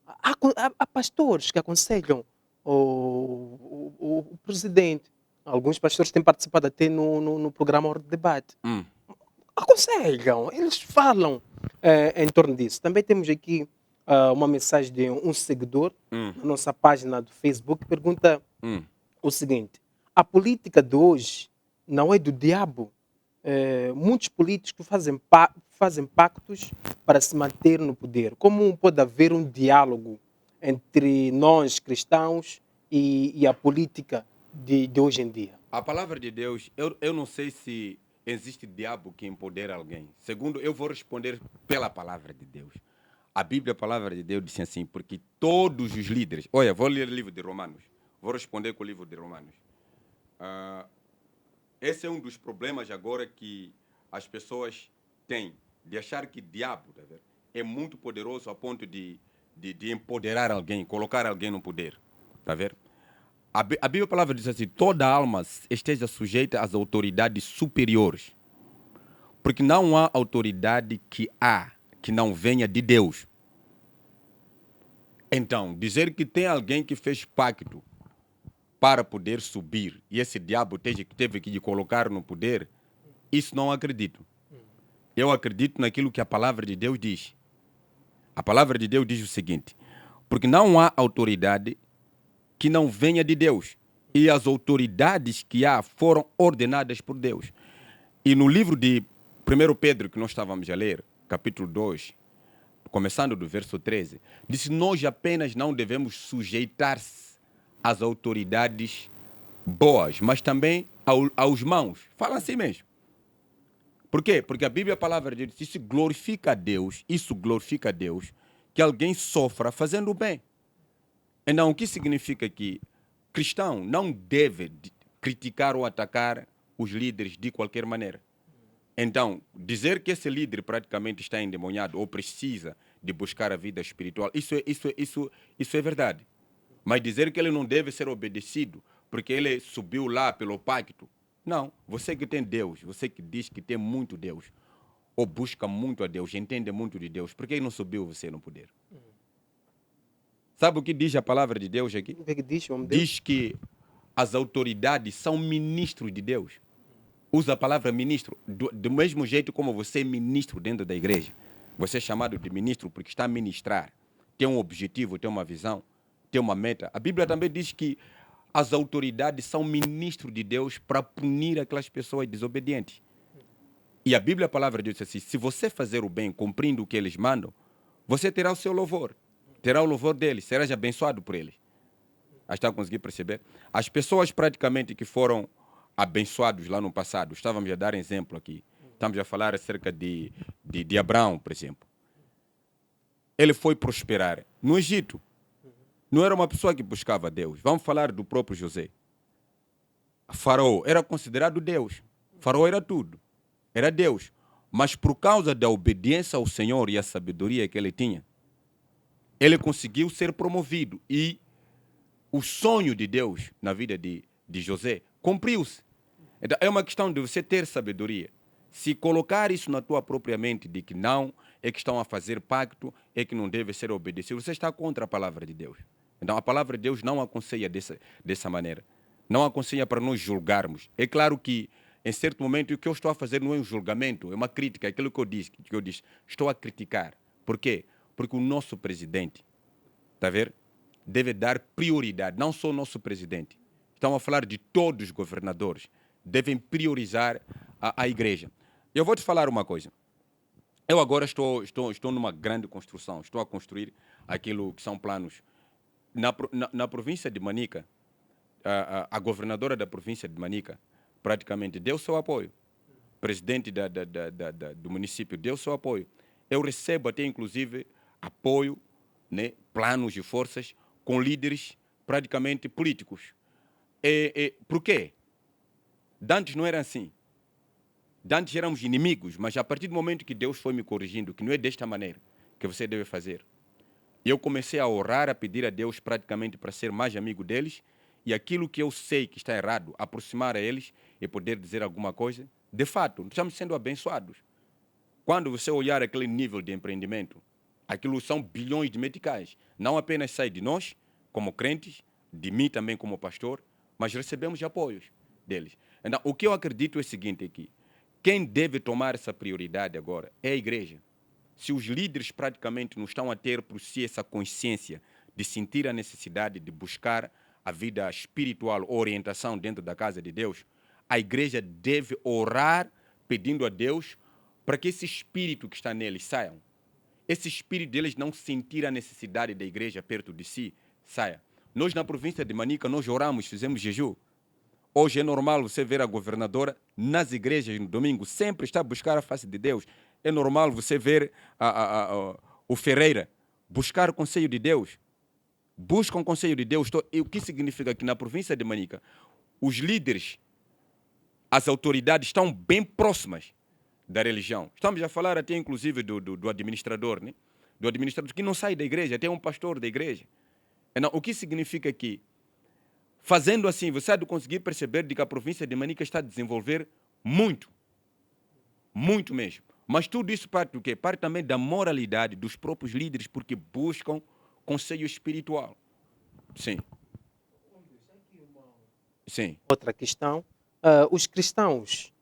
há pastores que aconselham o presidente. Alguns pastores têm participado até no programa Hora de Debate. Aconselham, eles falam em torno disso. Também temos aqui uma mensagem de um seguidor na nossa página do Facebook que pergunta o seguinte: a política de hoje não é do diabo. Muitos políticos fazem pactos para se manter no poder. Como pode haver um diálogo entre nós cristãos e a política de hoje em dia? A palavra de Deus, eu não sei se existe diabo que empodera alguém. Segundo, eu vou responder pela palavra de Deus. A Bíblia, a palavra de Deus, diz assim, porque todos os líderes... Olha, vou ler o livro de Romanos. Vou responder com o livro de Romanos. Esse é um dos problemas agora que as pessoas têm, de achar que diabo, tá vendo, é muito poderoso a ponto de empoderar alguém, colocar alguém no poder. Tá vendo? A Bíblia, a palavra diz assim, toda alma esteja sujeita às autoridades superiores. Porque não há autoridade que não venha de Deus. Então, dizer que tem alguém que fez pacto para poder subir e esse diabo teve que lhe colocar no poder, isso não acredito. Eu acredito naquilo que a palavra de Deus diz. A palavra de Deus diz o seguinte: porque não há autoridade que não venha de Deus. E as autoridades que há foram ordenadas por Deus. E no livro de 1 Pedro, que nós estávamos a ler, capítulo 2, começando do verso 13, diz que nós apenas não devemos sujeitar-se às autoridades boas, mas também aos maus. Fala assim mesmo. Por quê? Porque a Bíblia, a palavra de Deus, isso glorifica a Deus, que alguém sofra fazendo o bem. Então, o que significa que cristão não deve criticar ou atacar os líderes de qualquer maneira. Então, dizer que esse líder praticamente está endemoniado ou precisa de buscar a vida espiritual, isso é verdade. Mas dizer que ele não deve ser obedecido porque ele subiu lá pelo pacto, não. Você que tem Deus, você que diz que tem muito Deus, ou busca muito a Deus, entende muito de Deus, por que não subiu você no poder? Sabe o que diz a palavra de Deus aqui? O que é que diz, homem de Deus? Diz que as autoridades são ministros de Deus. Usa a palavra ministro, do mesmo jeito como você é ministro dentro da igreja. Você é chamado de ministro porque está a ministrar. Tem um objetivo, tem uma visão, tem uma meta. A Bíblia também diz que as autoridades são ministros de Deus para punir aquelas pessoas desobedientes. E a Bíblia, a palavra de Deus, diz assim: se você fazer o bem, cumprindo o que eles mandam, você terá o seu louvor. Terá o louvor deles, serás abençoado por eles. Está a conseguir perceber? As pessoas praticamente que foram abençoados lá no passado, estávamos a dar exemplo aqui, estamos a falar acerca de Abraão, por exemplo. Ele foi prosperar no Egito. Não era uma pessoa que buscava Deus. Vamos falar do próprio José. Faraó era considerado Deus. Faraó era tudo. Era Deus. Mas por causa da obediência ao Senhor e a sabedoria que ele tinha, ele conseguiu ser promovido. E o sonho de Deus na vida de José cumpriu-se. Então, é uma questão de você ter sabedoria. Se colocar isso na tua própria mente de que não, é que estão a fazer pacto, é que não deve ser obedecido, você está contra a palavra de Deus. Então a palavra de Deus não aconselha dessa maneira. Não aconselha para nós julgarmos. É claro que em certo momento o que eu estou a fazer não é um julgamento, é uma crítica, é aquilo que eu disse. Estou a criticar. Por quê? Porque o nosso presidente, está a ver, deve dar prioridade, não só o nosso presidente. Estamos a falar de todos os governadores. Devem priorizar a igreja. Eu vou te falar uma coisa. Eu agora estou numa grande construção. Estou a construir aquilo que são planos. Na província de Manica, a governadora da província de Manica praticamente deu seu apoio. O presidente do município deu seu apoio. Eu recebo até, inclusive, apoio, né, planos e forças com líderes praticamente políticos. Por quê? Dantes não era assim. Dantes éramos inimigos, mas a partir do momento que Deus foi me corrigindo, que não é desta maneira que você deve fazer, eu comecei a orar, a pedir a Deus praticamente para ser mais amigo deles, e aquilo que eu sei que está errado, aproximar a eles e poder dizer alguma coisa. De fato, estamos sendo abençoados. Quando você olhar aquele nível de empreendimento, aquilo são bilhões de meticais. Não apenas sai de nós, como crentes, de mim também como pastor, mas recebemos apoios deles. Então, o que eu acredito é o seguinte aqui. Quem deve tomar essa prioridade agora é a igreja. Se os líderes praticamente não estão a ter por si essa consciência de sentir a necessidade de buscar a vida espiritual, orientação dentro da casa de Deus, a igreja deve orar pedindo a Deus para que esse espírito que está neles saiam. Esse espírito deles não sentir a necessidade da igreja perto de si, saia. Nós na província de Manica, nós oramos, fizemos jejum. Hoje é normal você ver a governadora nas igrejas no domingo, sempre está a buscar a face de Deus. É normal você ver o Ferreira buscar o conselho de Deus. Buscam o conselho de Deus. E o que significa que na província de Manica, os líderes, as autoridades estão bem próximas da religião. Estamos a falar até inclusive do administrador, né? Do administrador que não sai da igreja, até um pastor da igreja. Então, o que significa que, fazendo assim, você há de conseguir perceber de que a província de Manica está a desenvolver muito. Muito mesmo. Mas tudo isso parte do quê? Parte também da moralidade dos próprios líderes, porque buscam conselho espiritual. Sim. Sim. Outra questão, os cristãos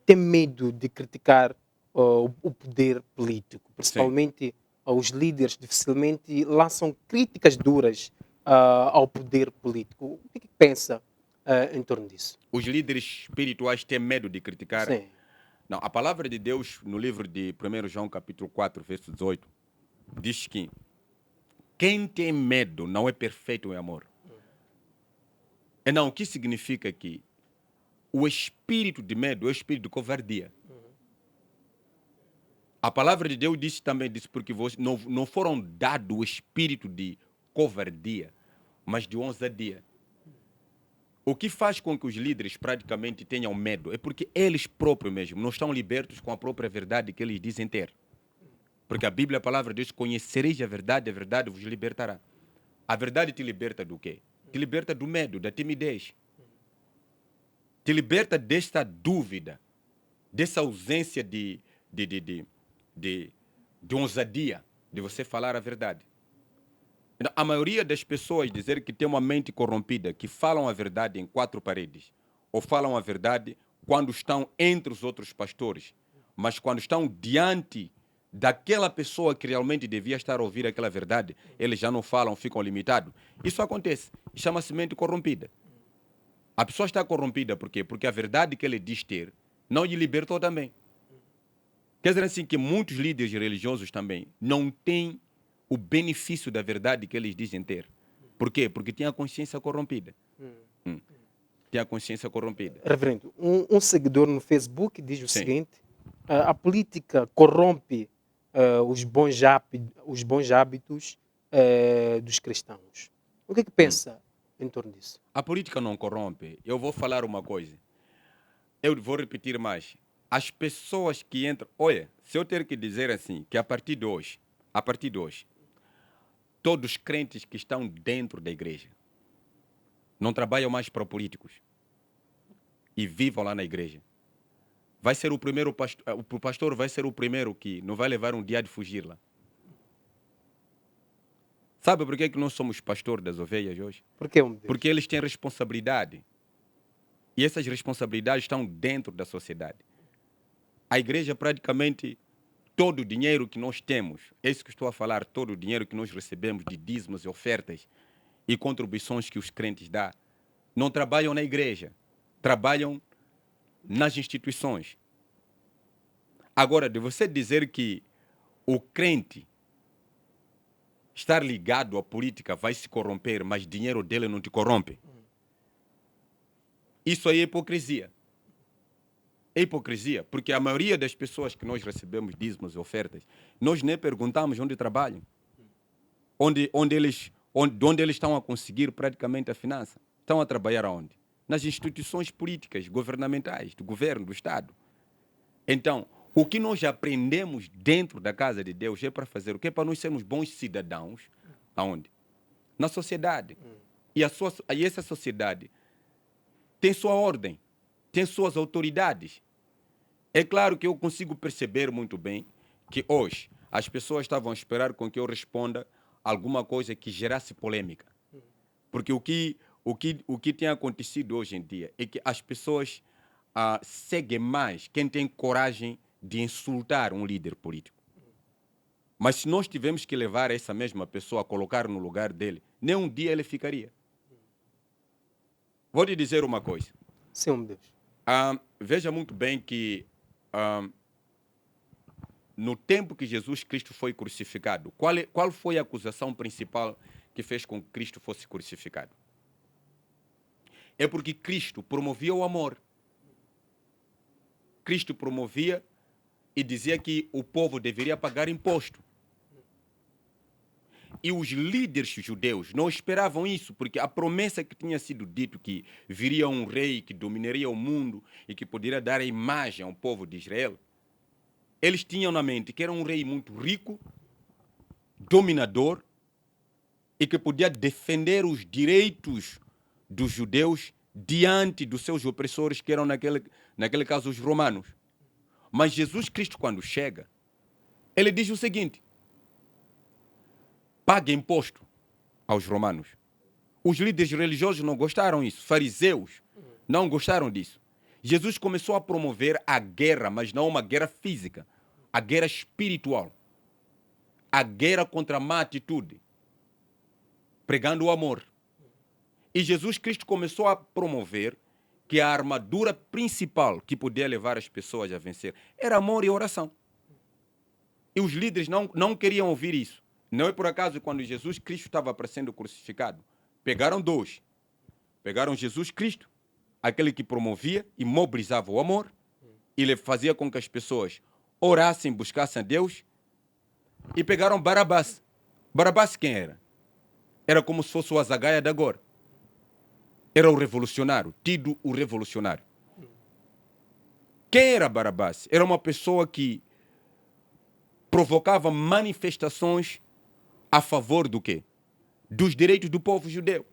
têm medo de criticar o poder político, principalmente os líderes dificilmente lançam críticas duras ao poder político. O que pensa em torno disso? Os líderes espirituais têm medo de criticar? Sim. Não, a palavra de Deus, no livro de 1 João, capítulo 4, verso 18, diz que quem tem medo não é perfeito em amor. Então, o que significa que o espírito de medo é o espírito de covardia. A palavra de Deus diz também, diz porque não foram dados o espírito de covardia, mas de ousadia. O que faz com que os líderes praticamente tenham medo é porque eles próprios mesmo não estão libertos com a própria verdade que eles dizem ter. Porque a Bíblia, a palavra de Deus, conhecereis a verdade vos libertará. A verdade te liberta do quê? Te liberta do medo, da timidez. Te liberta desta dúvida, dessa ausência de ousadia, de você falar a verdade. Então, a maioria das pessoas dizer que tem uma mente corrompida, que falam a verdade em quatro paredes, ou falam a verdade quando estão entre os outros pastores, mas quando estão diante daquela pessoa que realmente devia estar a ouvir aquela verdade, eles já não falam, ficam limitados. Isso acontece, chama-se mente corrompida. A pessoa está corrompida por quê? Porque a verdade que ele diz ter não lhe libertou também. Quer dizer assim que muitos líderes religiosos também não têm o benefício da verdade que eles dizem ter. Por quê? Porque têm a consciência corrompida. Tem a consciência corrompida. Reverendo, um seguidor no Facebook diz o Sim. seguinte: a política corrompe os bons hábitos dos cristãos. O que é que pensa em torno disso? A política não corrompe. Eu vou falar uma coisa. Eu vou repetir mais. As pessoas que entram... Olha, se eu ter que dizer assim, que a partir de hoje, todos os crentes que estão dentro da igreja não trabalham mais para políticos e vivam lá na igreja. Vai ser o primeiro pastor, o pastor vai ser o primeiro que não vai levar um dia de fugir lá. Sabe por que nós somos pastor das ovelhas hoje? Por que, Deus? Porque eles têm responsabilidade. E essas responsabilidades estão dentro da sociedade. A igreja praticamente, todo o dinheiro que nós temos, é isso que estou a falar, todo o dinheiro que nós recebemos de dízimos e ofertas e contribuições que os crentes dão, não trabalham na igreja, trabalham nas instituições. Agora, de você dizer que o crente estar ligado à política vai se corromper, mas dinheiro dele não te corrompe. Isso aí é hipocrisia. É hipocrisia, porque a maioria das pessoas que nós recebemos dízimos e ofertas, nós nem perguntamos onde trabalham, de onde eles estão a conseguir praticamente a finança. Estão a trabalhar aonde? Nas instituições políticas, governamentais, do governo, do Estado. Então, o que nós aprendemos dentro da casa de Deus é para fazer o quê? Para nós sermos bons cidadãos. Aonde? Na sociedade. E essa sociedade tem sua ordem, tem suas autoridades. É claro que eu consigo perceber muito bem que hoje as pessoas estavam a esperar com que eu responda alguma coisa que gerasse polêmica. Porque o que tem acontecido hoje em dia é que as pessoas seguem mais quem tem coragem de insultar um líder político. Mas se nós tivermos que levar essa mesma pessoa a colocar no lugar dele, nem um dia ele ficaria. Vou lhe dizer uma coisa. Sim, Deus. Veja muito bem que no tempo que Jesus Cristo foi crucificado, qual foi a acusação principal que fez com que Cristo fosse crucificado? É porque Cristo promovia o amor. Cristo promovia e dizia que o povo deveria pagar imposto. E os líderes judeus não esperavam isso, porque a promessa que tinha sido dito que viria um rei que dominaria o mundo e que poderia dar a imagem ao povo de Israel, eles tinham na mente que era um rei muito rico, dominador, e que podia defender os direitos dos judeus diante dos seus opressores, que eram naquele caso os romanos. Mas Jesus Cristo, quando chega, ele diz o seguinte: pague imposto aos romanos. Os líderes religiosos não gostaram disso, fariseus não gostaram disso. Jesus começou a promover a guerra, mas não uma guerra física, a guerra espiritual, a guerra contra a má atitude, pregando o amor. E Jesus Cristo começou a promover que a armadura principal que podia levar as pessoas a vencer era amor e oração. E os líderes não queriam ouvir isso. Não é por acaso quando Jesus Cristo estava para sendo crucificado, pegaram dois. Pegaram Jesus Cristo, aquele que promovia e mobilizava o amor, e ele fazia com que as pessoas orassem, buscassem a Deus, e pegaram Barabás. Barabás quem era? Era como se fosse o Azagaia de agora. Era o revolucionário, tido o revolucionário. Quem era Barabás? Era uma pessoa que provocava manifestações a favor do quê? Dos direitos do povo judeu.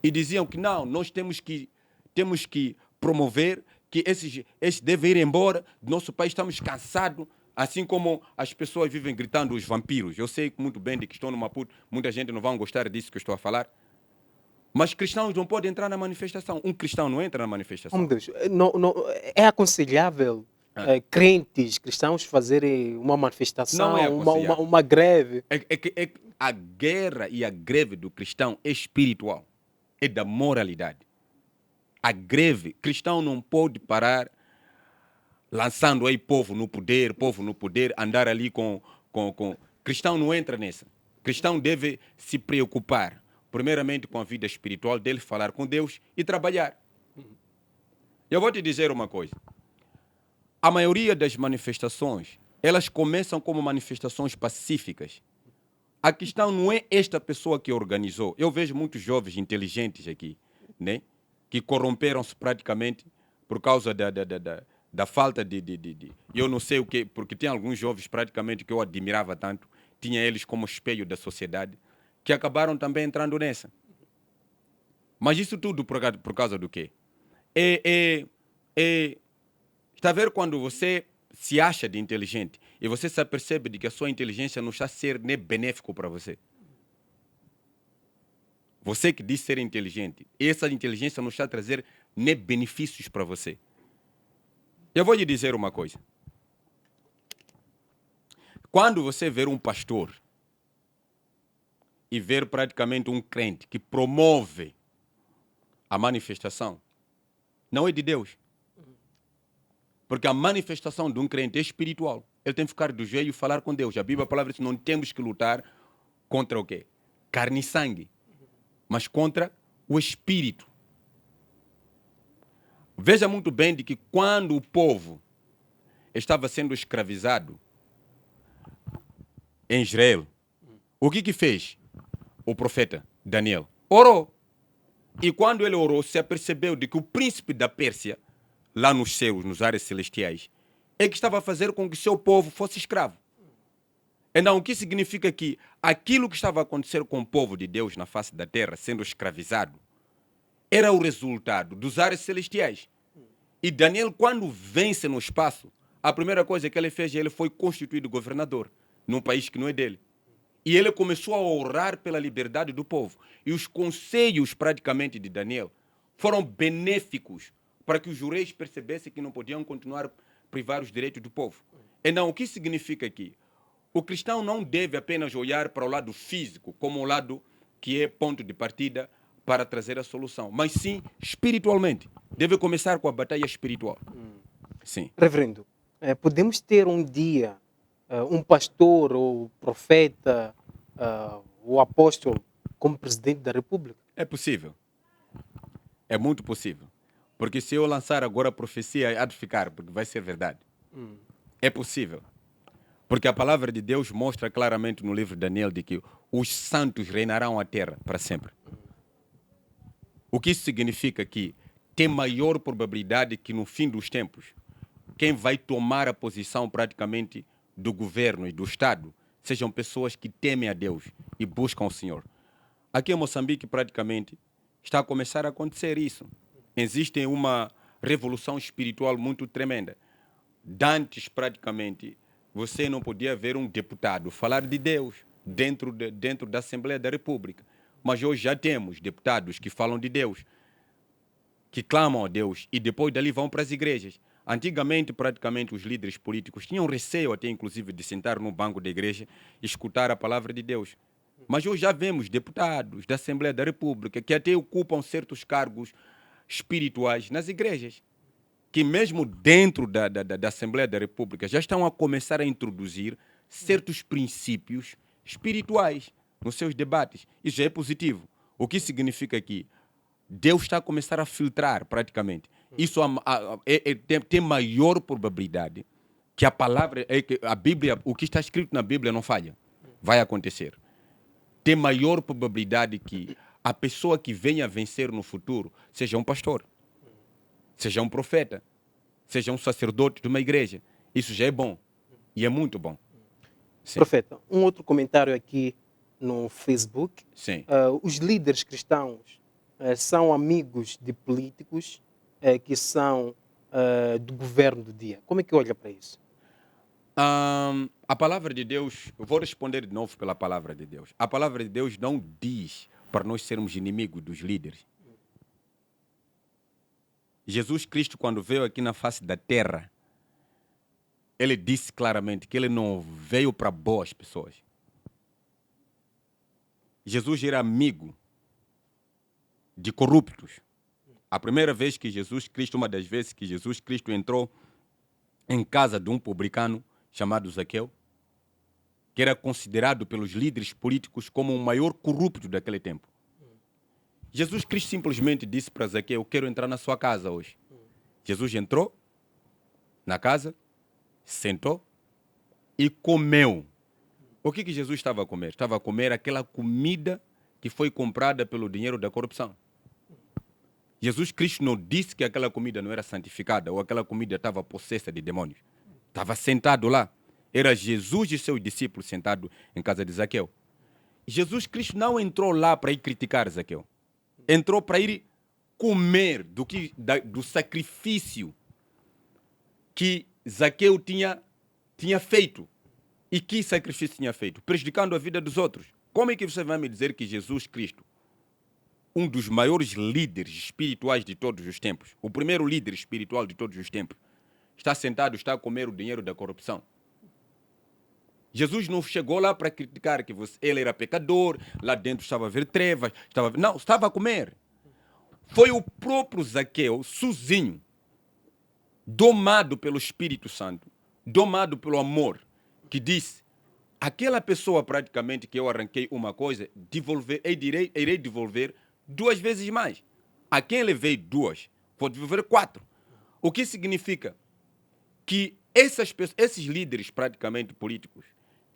E diziam que não, nós temos que promover que esses devem ir embora do nosso país, estamos cansados Assim como as pessoas vivem gritando os vampiros. Eu sei muito bem de que estou no Maputo, muita gente não vai gostar disso que eu estou a falar. Mas cristãos não podem entrar na manifestação. Um cristão não entra na Oh, meu manifestação. Deus, é aconselhável Ah, crentes cristãos fazerem uma não é manifestação, aconselhável. uma greve? É que a guerra e a greve do cristão é espiritual. É da moralidade. A greve, cristão não pode parar lançando aí povo no poder, andar ali com... Cristão não entra nessa. Cristão deve se preocupar, primeiramente com a vida espiritual dele, falar com Deus e trabalhar. Eu vou te dizer uma coisa. A maioria das manifestações, elas começam como manifestações pacíficas. A questão não é esta pessoa que organizou. Eu vejo muitos jovens inteligentes aqui, né? Que corromperam-se praticamente por causa da falta de... Eu não sei o que, porque tem alguns jovens praticamente que eu admirava tanto, tinha eles como espelho da sociedade, que acabaram também entrando nessa. Mas isso tudo por causa do quê? É Está a ver quando você se acha de inteligente e você se apercebe de que a sua inteligência não está a ser nem benéfico para você. Você que diz ser inteligente, essa inteligência não está a trazer nem benefícios para você. Eu vou lhe dizer uma coisa. Quando você ver um pastor e ver praticamente um crente que promove a manifestação, não é de Deus. Porque a manifestação de um crente é espiritual. Ele tem que ficar do joelho e falar com Deus. A Bíblia, a palavra diz, não temos que lutar contra o quê? Carne e sangue, mas contra o espírito. Veja muito bem de que quando o povo estava sendo escravizado em Israel, o que fez o profeta Daniel? Orou. E quando ele orou, se apercebeu de que o príncipe da Pérsia, lá nos céus, nos ares celestiais, é que estava a fazer com que seu povo fosse escravo. Então, o que significa que aquilo que estava a acontecer com o povo de Deus na face da terra, sendo escravizado, era o resultado dos ares celestiais. E Daniel, quando vence no espaço, a primeira coisa que ele fez, ele foi constituído governador num país que não é dele. E ele começou a orar pela liberdade do povo. E os conselhos, praticamente, de Daniel foram benéficos para que os jureis percebessem que não podiam continuar a privar os direitos do povo. Então, o que significa aqui? O cristão não deve apenas olhar para o lado físico, como o lado que é ponto de partida para trazer a solução, mas sim espiritualmente. Deve começar com a batalha espiritual. Sim. Reverendo, podemos ter um dia um pastor ou profeta ou apóstolo como presidente da República? É possível. É muito possível. Porque se eu lançar agora a profecia, há de ficar, porque vai ser verdade. É possível. Porque a palavra de Deus mostra claramente no livro de Daniel de que os santos reinarão a terra para sempre. O que isso significa que tem maior probabilidade que no fim dos tempos, quem vai tomar a posição praticamente do governo e do Estado sejam pessoas que temem a Deus e buscam o Senhor. Aqui em Moçambique, praticamente, está a começar a acontecer isso. Existe uma revolução espiritual muito tremenda. Dantes, praticamente, você não podia ver um deputado falar de Deus dentro da Assembleia da República. Mas hoje já temos deputados que falam de Deus, que clamam a Deus e depois dali vão para as igrejas. Antigamente, praticamente, os líderes políticos tinham receio até, inclusive, de sentar no banco da igreja e escutar a palavra de Deus. Mas hoje já vemos deputados da Assembleia da República que até ocupam certos cargos espirituais nas igrejas, que mesmo dentro da Assembleia da República já estão a começar a introduzir certos princípios espirituais nos seus debates. Isso já é positivo. O que significa que Deus está a começar a filtrar praticamente. Isso tem maior probabilidade que a palavra, que a Bíblia, o que está escrito na Bíblia não falha. Vai acontecer. Tem maior probabilidade que a pessoa que venha a vencer no futuro seja um pastor, seja um profeta, seja um sacerdote de uma igreja. Isso já é bom. E é muito bom. Sim. Profeta, um outro comentário aqui no Facebook. Sim. Os líderes cristãos são amigos de políticos que são do governo do dia. Como é que olha para isso? A palavra de Deus, eu vou responder de novo pela palavra de Deus. A palavra de Deus não diz para nós sermos inimigos dos líderes. Jesus Cristo, quando veio aqui na face da terra, ele disse claramente que ele não veio para boas pessoas. Jesus era amigo de corruptos. A primeira vez que Jesus Cristo, uma das vezes que Jesus Cristo entrou em casa de um publicano chamado Zaqueu, que era considerado pelos líderes políticos como o maior corrupto daquele tempo. Jesus Cristo simplesmente disse para Zaqueu: eu quero entrar na sua casa hoje. Jesus entrou na casa, sentou e comeu. O que Jesus estava a comer? Estava a comer aquela comida que foi comprada pelo dinheiro da corrupção. Jesus Cristo não disse que aquela comida não era santificada ou aquela comida estava possessa de demônios. Estava sentado lá. Era Jesus e seus discípulos sentados em casa de Zaqueu. Jesus Cristo não entrou lá para ir criticar Zaqueu. Entrou para ir comer do sacrifício que Zaqueu tinha feito. E que sacrifício tinha feito? Prejudicando a vida dos outros. Como é que você vai me dizer que Jesus Cristo, um dos maiores líderes espirituais de todos os tempos, o primeiro líder espiritual de todos os tempos, está sentado, está a comer o dinheiro da corrupção? Jesus não chegou lá para criticar que ele era pecador, lá dentro estava a ver trevas, não, estava a comer. Foi o próprio Zaqueu, sozinho, domado pelo Espírito Santo, domado pelo amor, que disse: aquela pessoa praticamente que eu arranquei uma coisa, irei devolver 2 vezes mais. A quem levei 2, vou devolver 4. O que significa que esses líderes praticamente políticos,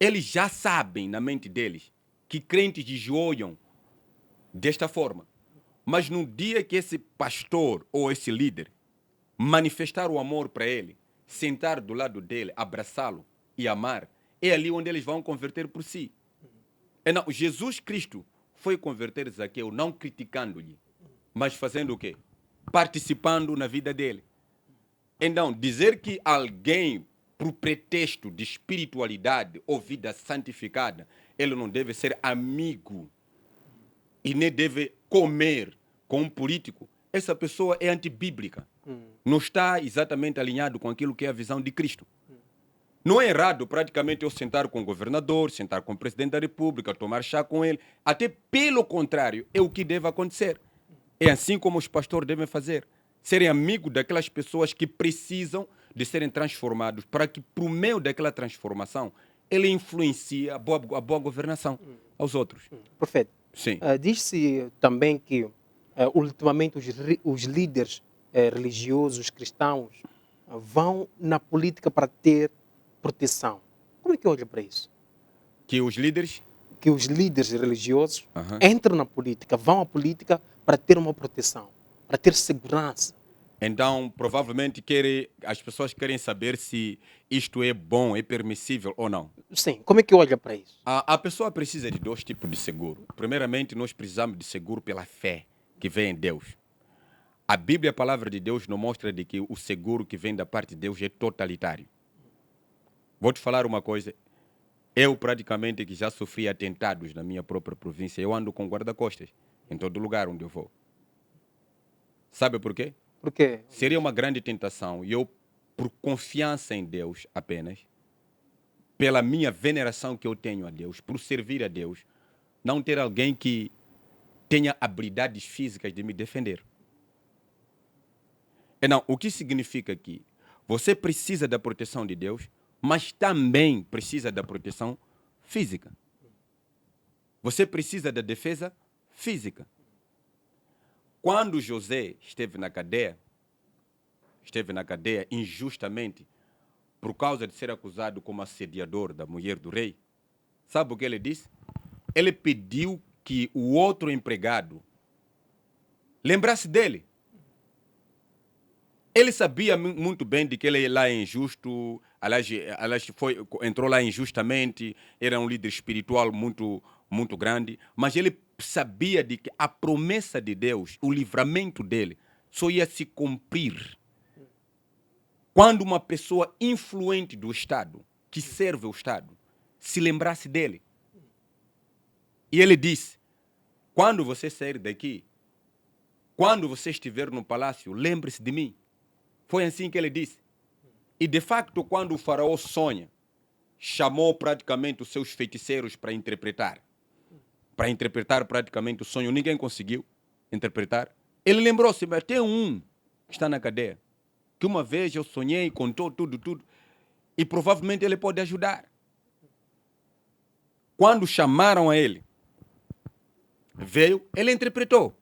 eles já sabem na mente deles que crentes jejuam desta forma. Mas no dia que esse pastor ou esse líder manifestar o amor para ele, sentar do lado dele, abraçá-lo e amar, é ali onde eles vão converter por si. Não, Jesus Cristo foi converter Zaqueu não criticando-lhe, mas fazendo o quê? Participando na vida dele. Então, dizer que alguém, por pretexto de espiritualidade ou vida santificada, ele não deve ser amigo e nem deve comer com um político, essa pessoa é antibíblica. Não está exatamente alinhado com aquilo que é a visão de Cristo. Não é errado praticamente eu sentar com o governador, sentar com o presidente da república, tomar chá com ele. Até pelo contrário, é o que deve acontecer. É assim como os pastores devem fazer. Serem amigos daquelas pessoas que precisam de serem transformados, para que, por meio daquela transformação, ele influencie a boa governação aos outros. Perfeito. Sim. Diz-se também que, ultimamente, os líderes religiosos cristãos vão na política para ter proteção. Como é que olha para isso? Que os líderes religiosos entram na política, vão à política para ter uma proteção, para ter segurança. Então, provavelmente, as pessoas querem saber se isto é bom, é permissível ou não. Sim. Como é que olha para isso? A pessoa precisa de 2 tipos de seguro. Primeiramente, nós precisamos de seguro pela fé que vem em Deus. A Bíblia, a palavra de Deus, nos mostra de que o seguro que vem da parte de Deus é totalitário. Vou te falar uma coisa. Eu, praticamente, que já sofri atentados na minha própria província, eu ando com guarda-costas em todo lugar onde eu vou. Sabe por quê? Por quê? Seria uma grande tentação e eu, por confiança em Deus apenas, pela minha veneração que eu tenho a Deus, por servir a Deus, não ter alguém que tenha habilidades físicas de me defender. Não, o que significa que você precisa da proteção de Deus, mas também precisa da proteção física. Você precisa da defesa física. Quando José esteve na cadeia injustamente, por causa de ser acusado como assediador da mulher do rei, sabe o que ele disse? Ele pediu que o outro empregado lembrasse dele. Ele sabia muito bem de que ele lá é injusto, aliás, entrou lá injustamente, era um líder espiritual muito, muito grande, mas ele sabia de que a promessa de Deus, o livramento dele, só ia se cumprir quando uma pessoa influente do Estado que serve ao Estado se lembrasse dele. E ele disse, quando você sair daqui, quando você estiver no palácio, lembre-se de mim. Foi assim que ele disse. E de facto, quando o faraó sonha, chamou praticamente os seus feiticeiros para interpretar praticamente o sonho. Ninguém conseguiu interpretar. Ele lembrou-se, mas tem um que está na cadeia, que uma vez eu sonhei, contou tudo, e provavelmente ele pode ajudar. Quando chamaram a ele, veio, ele interpretou.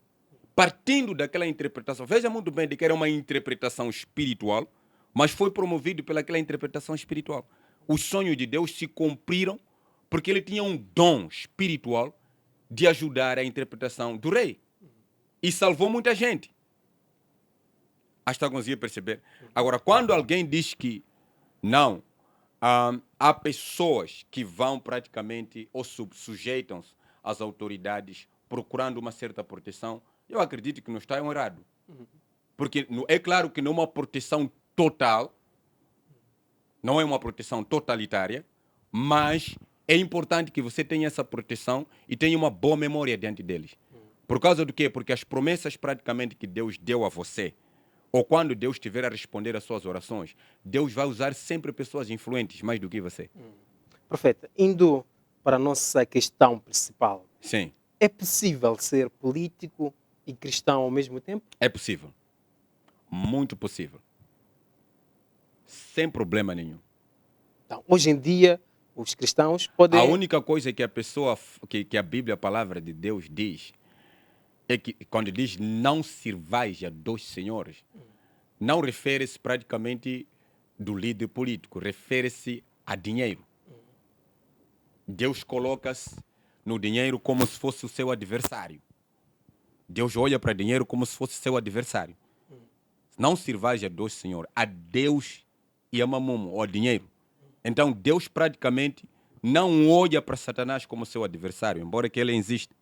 Partindo daquela interpretação, veja muito bem de que era uma interpretação espiritual, mas foi promovido pelaquela interpretação espiritual. Os sonhos de Deus se cumpriram porque ele tinha um dom espiritual de ajudar a interpretação do rei. E salvou muita gente. Acho que está a conseguir perceber. Agora, quando alguém diz que não, há pessoas que vão praticamente ou sujeitam-se às autoridades procurando uma certa proteção, eu acredito que não está errado. Porque é claro que não é uma proteção total, não é uma proteção totalitária, mas é importante que você tenha essa proteção e tenha uma boa memória diante deles. Por causa do quê? Porque as promessas praticamente que Deus deu a você, ou quando Deus estiver a responder às suas orações, Deus vai usar sempre pessoas influentes mais do que você. Profeta, indo para a nossa questão principal, Sim, é possível ser político e cristão ao mesmo tempo? é possível. Muito possível. Sem problema nenhum. Então, hoje em dia, os cristãos A podem... única coisa que a pessoa, que a Bíblia, a palavra de Deus diz, é que quando diz não sirvais a dois senhores, não refere-se praticamente do líder político, refere-se a dinheiro. Deus coloca-se no dinheiro como se fosse o seu adversário. Deus olha para dinheiro como se fosse seu adversário. Não sirvais a dois senhores, a Deus e a Mamon, ou a dinheiro. Então Deus praticamente não olha para Satanás como seu adversário, embora que ele exista.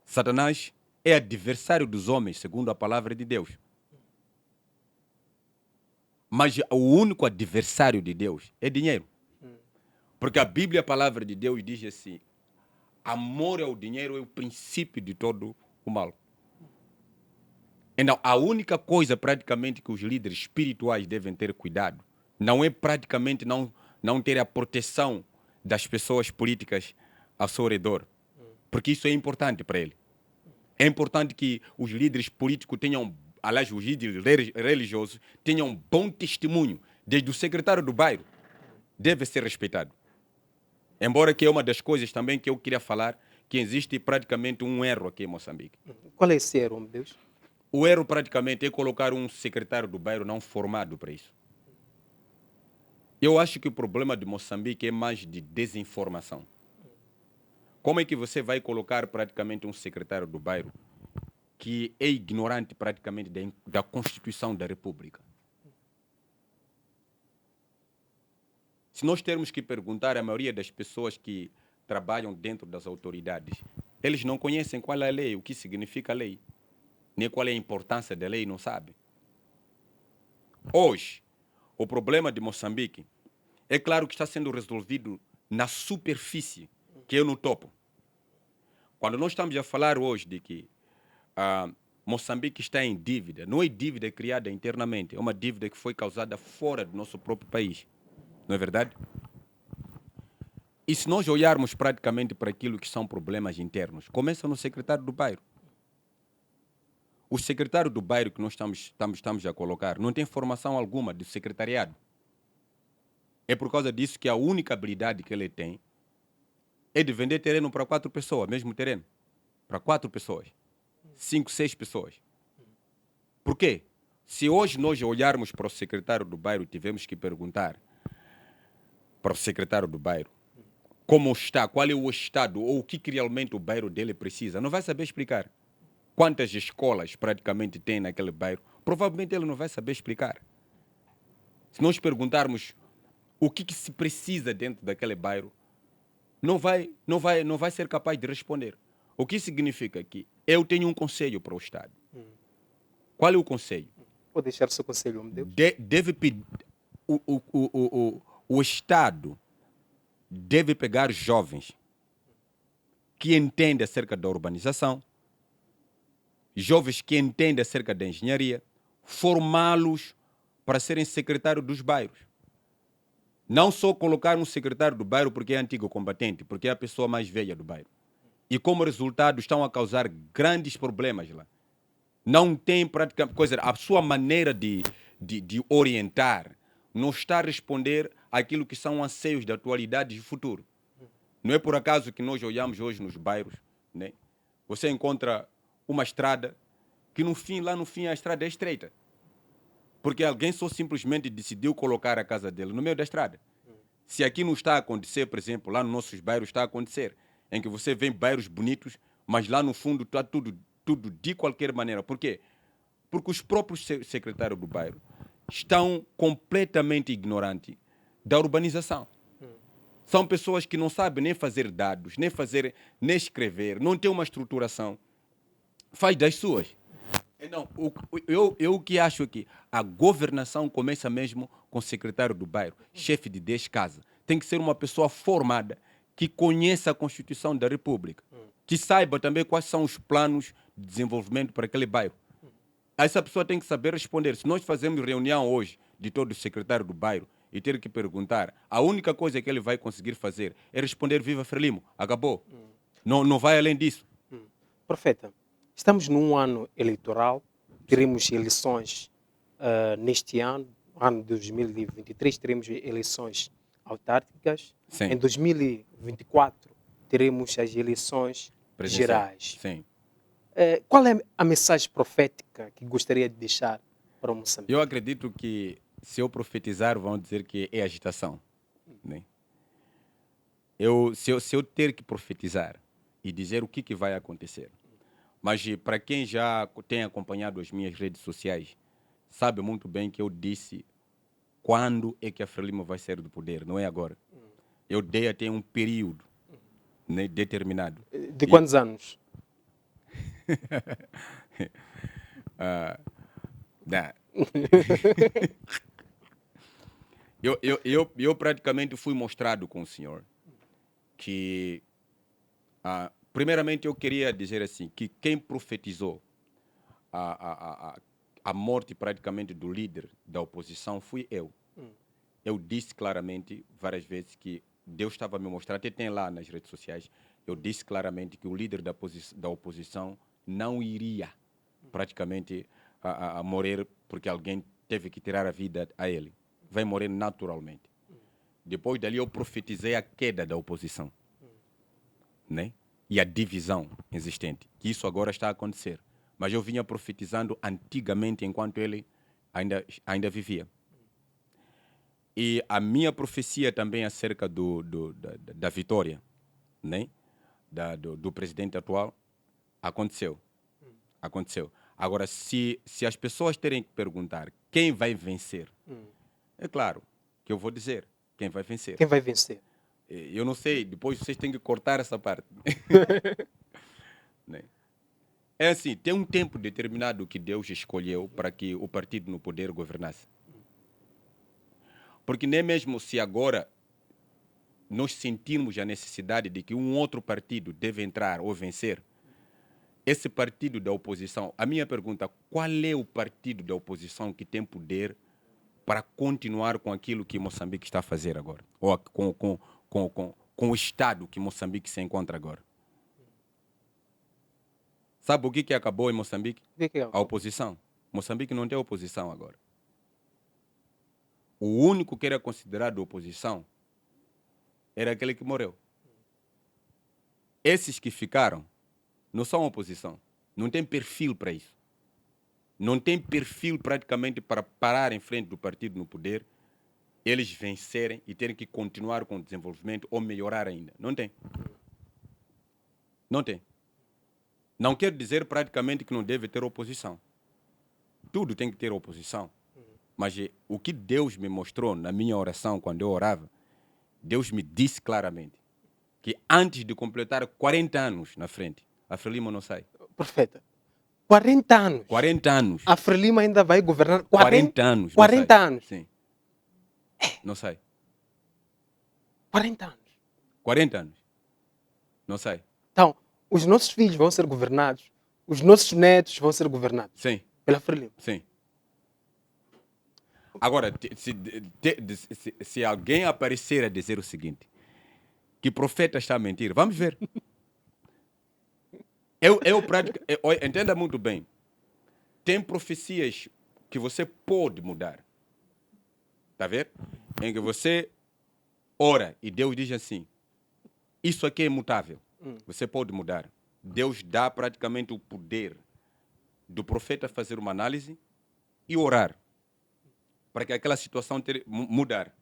Satanás é adversário dos homens, segundo a palavra de Deus. Mas o único adversário de Deus é dinheiro. Porque a Bíblia, a palavra de Deus, diz assim: amor ao dinheiro é o princípio de todo o mal. Então, a única coisa praticamente que os líderes espirituais devem ter cuidado não é praticamente não ter a proteção das pessoas políticas ao seu redor. Porque isso é importante para ele. É importante que os líderes políticos tenham, aliás, os líderes religiosos tenham um bom testemunho. Desde o secretário do bairro deve ser respeitado. Embora que é uma das coisas também que eu queria falar, que existe praticamente um erro aqui em Moçambique. Qual é esse erro, meu Deus? O erro praticamente é colocar um secretário do bairro não formado para isso. Eu acho que o problema de Moçambique é mais de desinformação. Como é que você vai colocar praticamente um secretário do bairro que é ignorante praticamente da Constituição da República? Se nós termos que perguntar à maioria das pessoas que trabalham dentro das autoridades, eles não conhecem qual é a lei, o que significa a lei, nem qual é a importância da lei, não sabem. Hoje, o problema de Moçambique é claro que está sendo resolvido na superfície, que é no topo. Quando nós estamos a falar hoje de que Moçambique está em dívida, não é dívida criada internamente, é uma dívida que foi causada fora do nosso próprio país. Não é verdade? E se nós olharmos praticamente para aquilo que são problemas internos, começa no secretário do bairro. O secretário do bairro que nós estamos a colocar não tem formação alguma do secretariado. É por causa disso que a única habilidade que ele tem é de vender terreno para 4 pessoas, mesmo terreno. Para 4 pessoas. 5, 6 pessoas. Por quê? Se hoje nós olharmos para o secretário do bairro e tivemos que perguntar para o secretário do bairro como está, qual é o estado ou o que realmente o bairro dele precisa, não vai saber explicar. Quantas escolas praticamente tem naquele bairro, provavelmente ele não vai saber explicar. Se nós perguntarmos o que se precisa dentro daquele bairro, não vai ser capaz de responder. O que significa que eu tenho um conselho para o Estado. Qual é o conselho? Vou deixar o seu conselho, meu Deus. Deve pedir o Estado deve pegar jovens que entendem acerca da urbanização, jovens que entendem acerca da engenharia, formá-los para serem secretários dos bairros. Não só colocar um secretário do bairro porque é antigo combatente, porque é a pessoa mais velha do bairro. E como resultado estão a causar grandes problemas lá. Não tem praticamente coisa, a sua maneira de orientar não está a responder àquilo que são anseios da atualidade e futuro. Não é por acaso que nós olhamos hoje nos bairros, né? Você encontra uma estrada que lá no fim a estrada é estreita. Porque alguém só simplesmente decidiu colocar a casa dele no meio da estrada. Se aqui não está a acontecer, por exemplo, lá nos nossos bairros está a acontecer, em que você vê bairros bonitos, mas lá no fundo está tudo de qualquer maneira. Por quê? Porque os próprios secretários do bairro estão completamente ignorantes da urbanização. São pessoas que não sabem nem fazer dados, nem escrever, não têm uma estruturação. Faz das suas. Então, eu que acho que a governação começa mesmo com o secretário do bairro, chefe de 10 casas. Tem que ser uma pessoa formada, que conheça a Constituição da República, que saiba também quais são os planos de desenvolvimento para aquele bairro. Essa pessoa tem que saber responder. Se nós fazemos reunião hoje de todos os secretários do bairro e ter que perguntar, a única coisa que ele vai conseguir fazer é responder Viva Frelimo. Acabou. Não vai além disso. Profeta, estamos num ano eleitoral, teremos eleições neste ano de 2023, teremos eleições autárquicas. Sim. Em 2024, teremos as eleições gerais. Sim. Qual é a mensagem profética que gostaria de deixar para o Moçambique? Eu acredito que, se eu profetizar, vão dizer que é agitação. Né? Se eu ter que profetizar e dizer o que vai acontecer, mas para quem já tem acompanhado as minhas redes sociais, sabe muito bem que eu disse quando é que a Frelimo vai sair do poder, não é agora. Eu dei até um período, né, determinado. De quantos anos? Eu praticamente fui mostrado com o senhor que, primeiramente, eu queria dizer assim, que quem profetizou a morte praticamente do líder da oposição fui eu. Eu disse claramente várias vezes que Deus estava a me mostrar, até tem lá nas redes sociais, eu disse claramente que o líder da oposição não iria praticamente a morrer porque alguém teve que tirar a vida a ele. Vai morrer naturalmente. Depois dali eu profetizei a queda da oposição, né? E a divisão existente, que isso agora está a acontecer. Mas eu vinha profetizando antigamente enquanto ele ainda vivia. E a minha profecia também acerca da vitória, né? do presidente atual, aconteceu. Aconteceu. Agora, se as pessoas terem que perguntar quem vai vencer, é claro que eu vou dizer quem vai vencer. Quem vai vencer? Eu não sei, depois vocês têm que cortar essa parte. Né? É assim, tem um tempo determinado que Deus escolheu para que o partido no poder governasse. Porque nem mesmo se agora nós sentirmos a necessidade de que um outro partido deve entrar ou vencer, esse partido da oposição, a minha pergunta, qual é o partido da oposição que tem poder para continuar com aquilo que Moçambique está a fazer agora? Ou com o estado que Moçambique se encontra agora? Sabe o que acabou em Moçambique? O que é? A oposição. Moçambique não tem oposição agora. O único que era considerado oposição era aquele que morreu. Esses que ficaram não são oposição. Não tem perfil para isso. Não tem perfil praticamente para parar em frente do partido no poder, eles vencerem e terem que continuar com o desenvolvimento ou melhorar ainda. Não tem. Não tem. Não quer dizer praticamente que não deve ter oposição. Tudo tem que ter oposição. Mas o que Deus me mostrou na minha oração, quando eu orava, Deus me disse claramente que antes de completar 40 anos na frente, a Frelimo não sai. Profeta, 40 anos. 40 anos. A Frelimo ainda vai governar 40 anos. 40 anos. Sim. Não sai. 40 anos. 40 anos. Não sei. Então, os nossos filhos vão ser governados, os nossos netos vão ser governados Sim, pela Frelimo. sim. Agora, se alguém aparecer a dizer o seguinte, que profeta está a mentir, vamos ver. Entenda muito bem. Tem profecias que você pode mudar. Está a ver? Em que você ora e Deus diz assim, isso aqui é imutável. Você pode mudar. Deus dá praticamente o poder do profeta fazer uma análise e orar para que aquela situação mudar.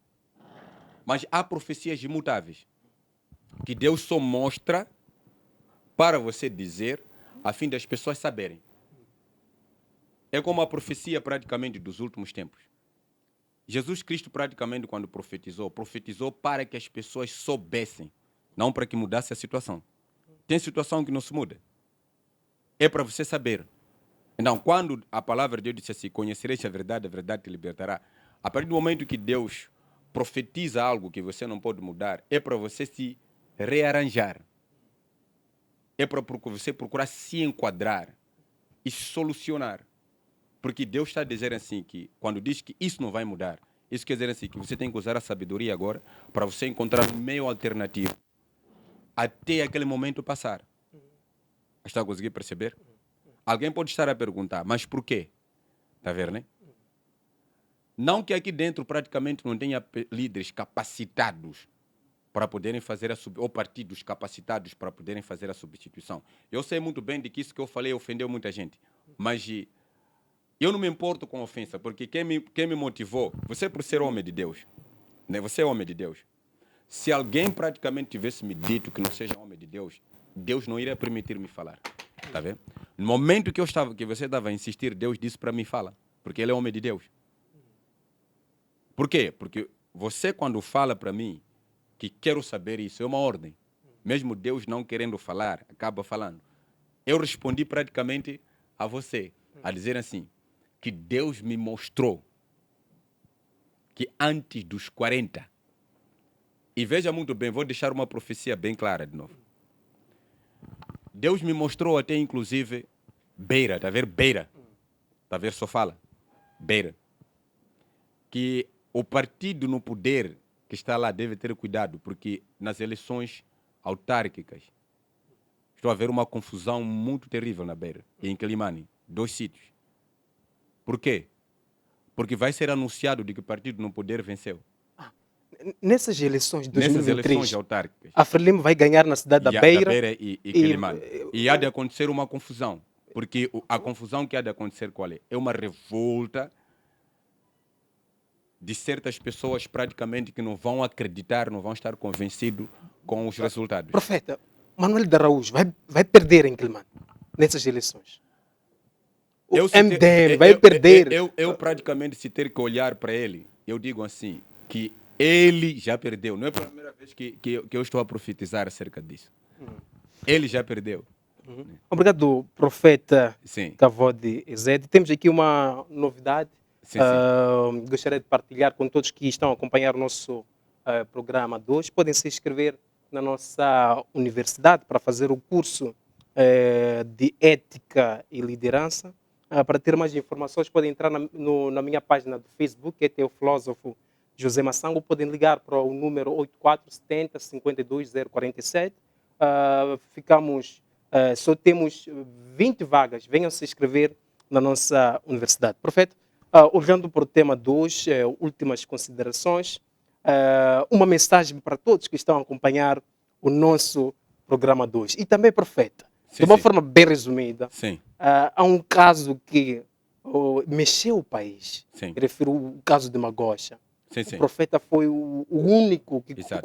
Mas há profecias imutáveis que Deus só mostra para você dizer a fim das pessoas saberem. É como a profecia praticamente dos últimos tempos. Jesus Cristo praticamente quando profetizou para que as pessoas soubessem, não para que mudasse a situação. Tem situação que não se muda. É para você saber. Então, quando a palavra de Deus disse assim, conhecereis a verdade te libertará. A partir do momento que Deus profetiza algo que você não pode mudar, é para você se rearranjar. É para você procurar se enquadrar e solucionar. Porque Deus está a dizer assim que, quando diz que isso não vai mudar, isso quer dizer assim que você tem que usar a sabedoria agora para você encontrar um meio alternativo até aquele momento passar. Está a conseguir perceber? Alguém pode estar a perguntar, mas por quê? Está a ver, né? Não que aqui dentro praticamente não tenha líderes capacitados para poderem fazer ou partidos capacitados para poderem fazer a substituição. Eu sei muito bem de que isso que eu falei ofendeu muita gente, mas eu não me importo com ofensa, porque quem me motivou, você por ser homem de Deus, né? Você é homem de Deus. Se alguém praticamente tivesse me dito que não seja homem de Deus, Deus não iria permitir-me falar. Tá vendo? No momento que você estava a insistir, Deus disse para mim, fala, porque ele é homem de Deus. Por quê? Porque você quando fala para mim que quero saber isso, é uma ordem. Mesmo Deus não querendo falar, acaba falando. Eu respondi praticamente a você, a dizer assim, que Deus me mostrou que antes dos 40, e veja muito bem, vou deixar uma profecia bem clara de novo. Deus me mostrou até inclusive Beira, tá a ver? Beira. Tá a ver? Só fala. Beira. Que o partido no poder que está lá deve ter cuidado, porque nas eleições autárquicas estou a ver uma confusão muito terrível na Beira e em Quelimane, 2 sítios. Por quê? Porque vai ser anunciado de que o partido no poder venceu. Nessas eleições de Nessas 2023, eleições autárquicas. a Frelimo vai ganhar na cidade da Da Beira. Beira e Quelimane. E há de acontecer uma confusão. Porque a confusão que há de acontecer qual é? É uma revolta de certas pessoas praticamente que não vão acreditar, não vão estar convencidos com os resultados. Profeta, Manuel de Araújo vai perder em Quelimane nessas eleições. O MDM vai perder. Eu praticamente, se ter que olhar para ele, eu digo assim, que ele já perdeu. Não é a primeira vez que eu estou a profetizar acerca disso. Ele já perdeu. Obrigado, profeta Sim. Cavode Ezed. Temos aqui uma novidade. Sim, sim. Gostaria de partilhar com todos que estão a acompanhar o nosso programa de hoje. Podem se inscrever na nossa universidade para fazer o curso de Ética e Liderança. Para ter mais informações, podem entrar na minha página do Facebook, que é Teofilósofo José Massango. Podem ligar para o número 8470 52047. Só temos 20 vagas. Venham se inscrever na nossa universidade. Profeta, olhando para o tema 2, últimas considerações, uma mensagem para todos que estão a acompanhar o nosso programa 2. E também, profeta, Sim, de uma sim. forma bem resumida, Sim. há um caso que mexeu o país. Sim. Refiro o caso de Magosha. Sim, O sim. profeta foi o único que Exato.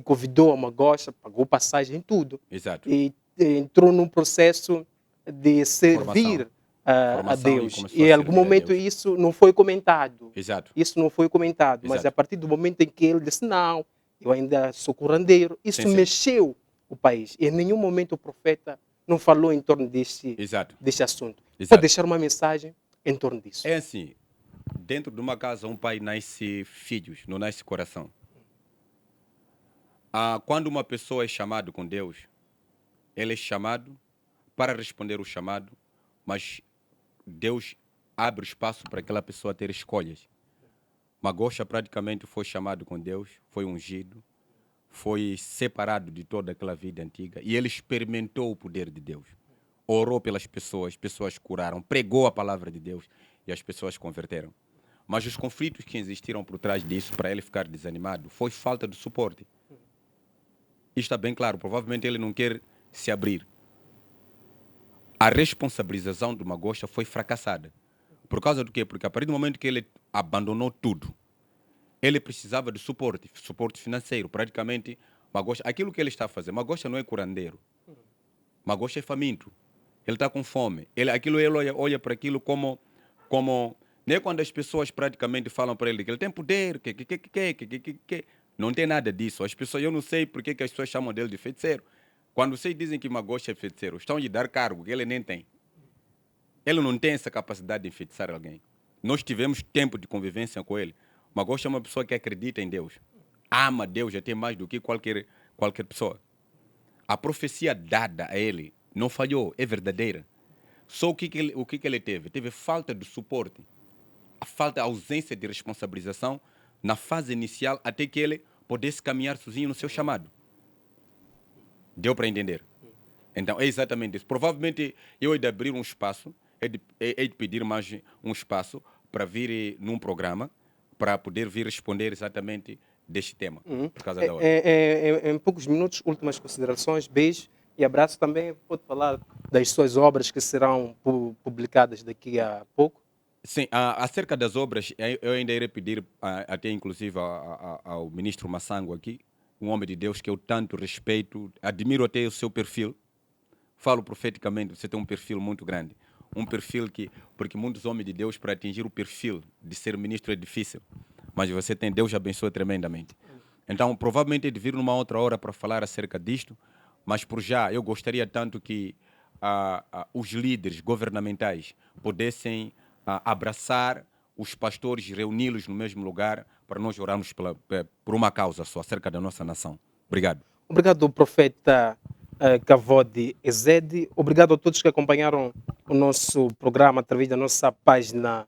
convidou a Magosha, pagou passagem e tudo. Exato. E entrou num processo de servir a Formação e Deus. começou E a em algum servir a momento Deus. isso não foi comentado. Exato. Isso não foi comentado. Mas Exato. a partir do momento em que ele disse, não, eu ainda sou curandeiro, isso Sim, sim. mexeu o país. E em nenhum momento o profeta não falou em torno deste assunto. Exato. Pode deixar uma mensagem em torno disso. É assim, dentro de uma casa um pai nasce filhos, não nasce coração. Quando uma pessoa é chamada com Deus, ele é chamado para responder o chamado, mas Deus abre espaço para aquela pessoa ter escolhas. Magosha praticamente foi chamado com Deus, foi ungido, foi separado de toda aquela vida antiga e ele experimentou o poder de Deus. Orou pelas pessoas curaram, pregou a palavra de Deus e as pessoas converteram. Mas os conflitos que existiram por trás disso, para ele ficar desanimado, foi falta de suporte. Isto está bem claro, provavelmente ele não quer se abrir. A responsabilização do Magosha foi fracassada. Por causa do quê? Porque a partir do momento que ele abandonou tudo, ele precisava de suporte financeiro. Praticamente, Magosha, aquilo que ele está a fazer, Magosha não é curandeiro. Magosha é faminto. Ele está com fome. Ele olha para aquilo como nem quando as pessoas praticamente falam para ele que ele tem poder, que. Não tem nada disso. As pessoas, eu não sei porque que as pessoas chamam dele de feiticeiro. Quando vocês dizem que Magosha é feiticeiro, estão a lhe dar cargo que ele nem tem. Ele não tem essa capacidade de enfeitiçar alguém. Nós tivemos tempo de convivência com ele. Magosha é uma pessoa que acredita em Deus. Ama Deus até mais do que qualquer pessoa. A profecia dada a ele não falhou, é verdadeira. Só o que ele teve? Teve falta de suporte, a ausência de responsabilização na fase inicial até que ele pudesse caminhar sozinho no seu chamado. Deu para entender? Então é exatamente isso. Provavelmente eu hei de abrir um espaço, hei de pedir mais um espaço para vir num programa, para poder vir responder exatamente deste tema, por causa da hora. Em poucos minutos, últimas considerações, beijo e abraço. Também pode falar das suas obras que serão publicadas daqui a pouco. Sim, acerca das obras, eu ainda irei pedir até inclusive ao ministro Massango aqui, um homem de Deus que eu tanto respeito, admiro até o seu perfil. Falo profeticamente, você tem um perfil muito grande. Um perfil porque muitos homens de Deus, para atingir o perfil de ser ministro é difícil. Mas você tem, Deus abençoa tremendamente. Então, provavelmente, eu de vir numa outra hora para falar acerca disto, mas por já, eu gostaria tanto que os líderes governamentais pudessem abraçar os pastores, reuni-los no mesmo lugar, para nós orarmos por uma causa só, acerca da nossa nação. Obrigado. Obrigado, profeta Kavodi Ezedi. Obrigado a todos que acompanharam o nosso programa através da nossa página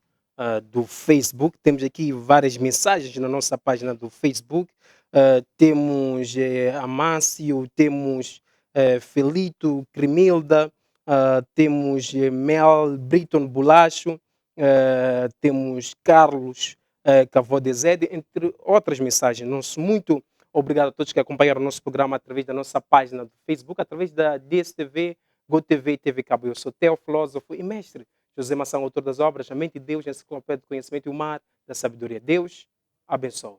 do Facebook. Temos aqui várias mensagens na nossa página do Facebook. Temos Amâncio, temos Felito, Crimilda, temos Mel, Briton Bolacho, temos Carlos Kavodi Ezedi, entre outras mensagens. Muito obrigado a todos que acompanharam o nosso programa através da nossa página do Facebook, através da DSTV, GoTV e TV Cabo. Eu sou Theo, filósofo e mestre José Mação, autor das obras A Mente de Deus, Enciclopédia do Conhecimento e o Mar da Sabedoria. Deus abençoe.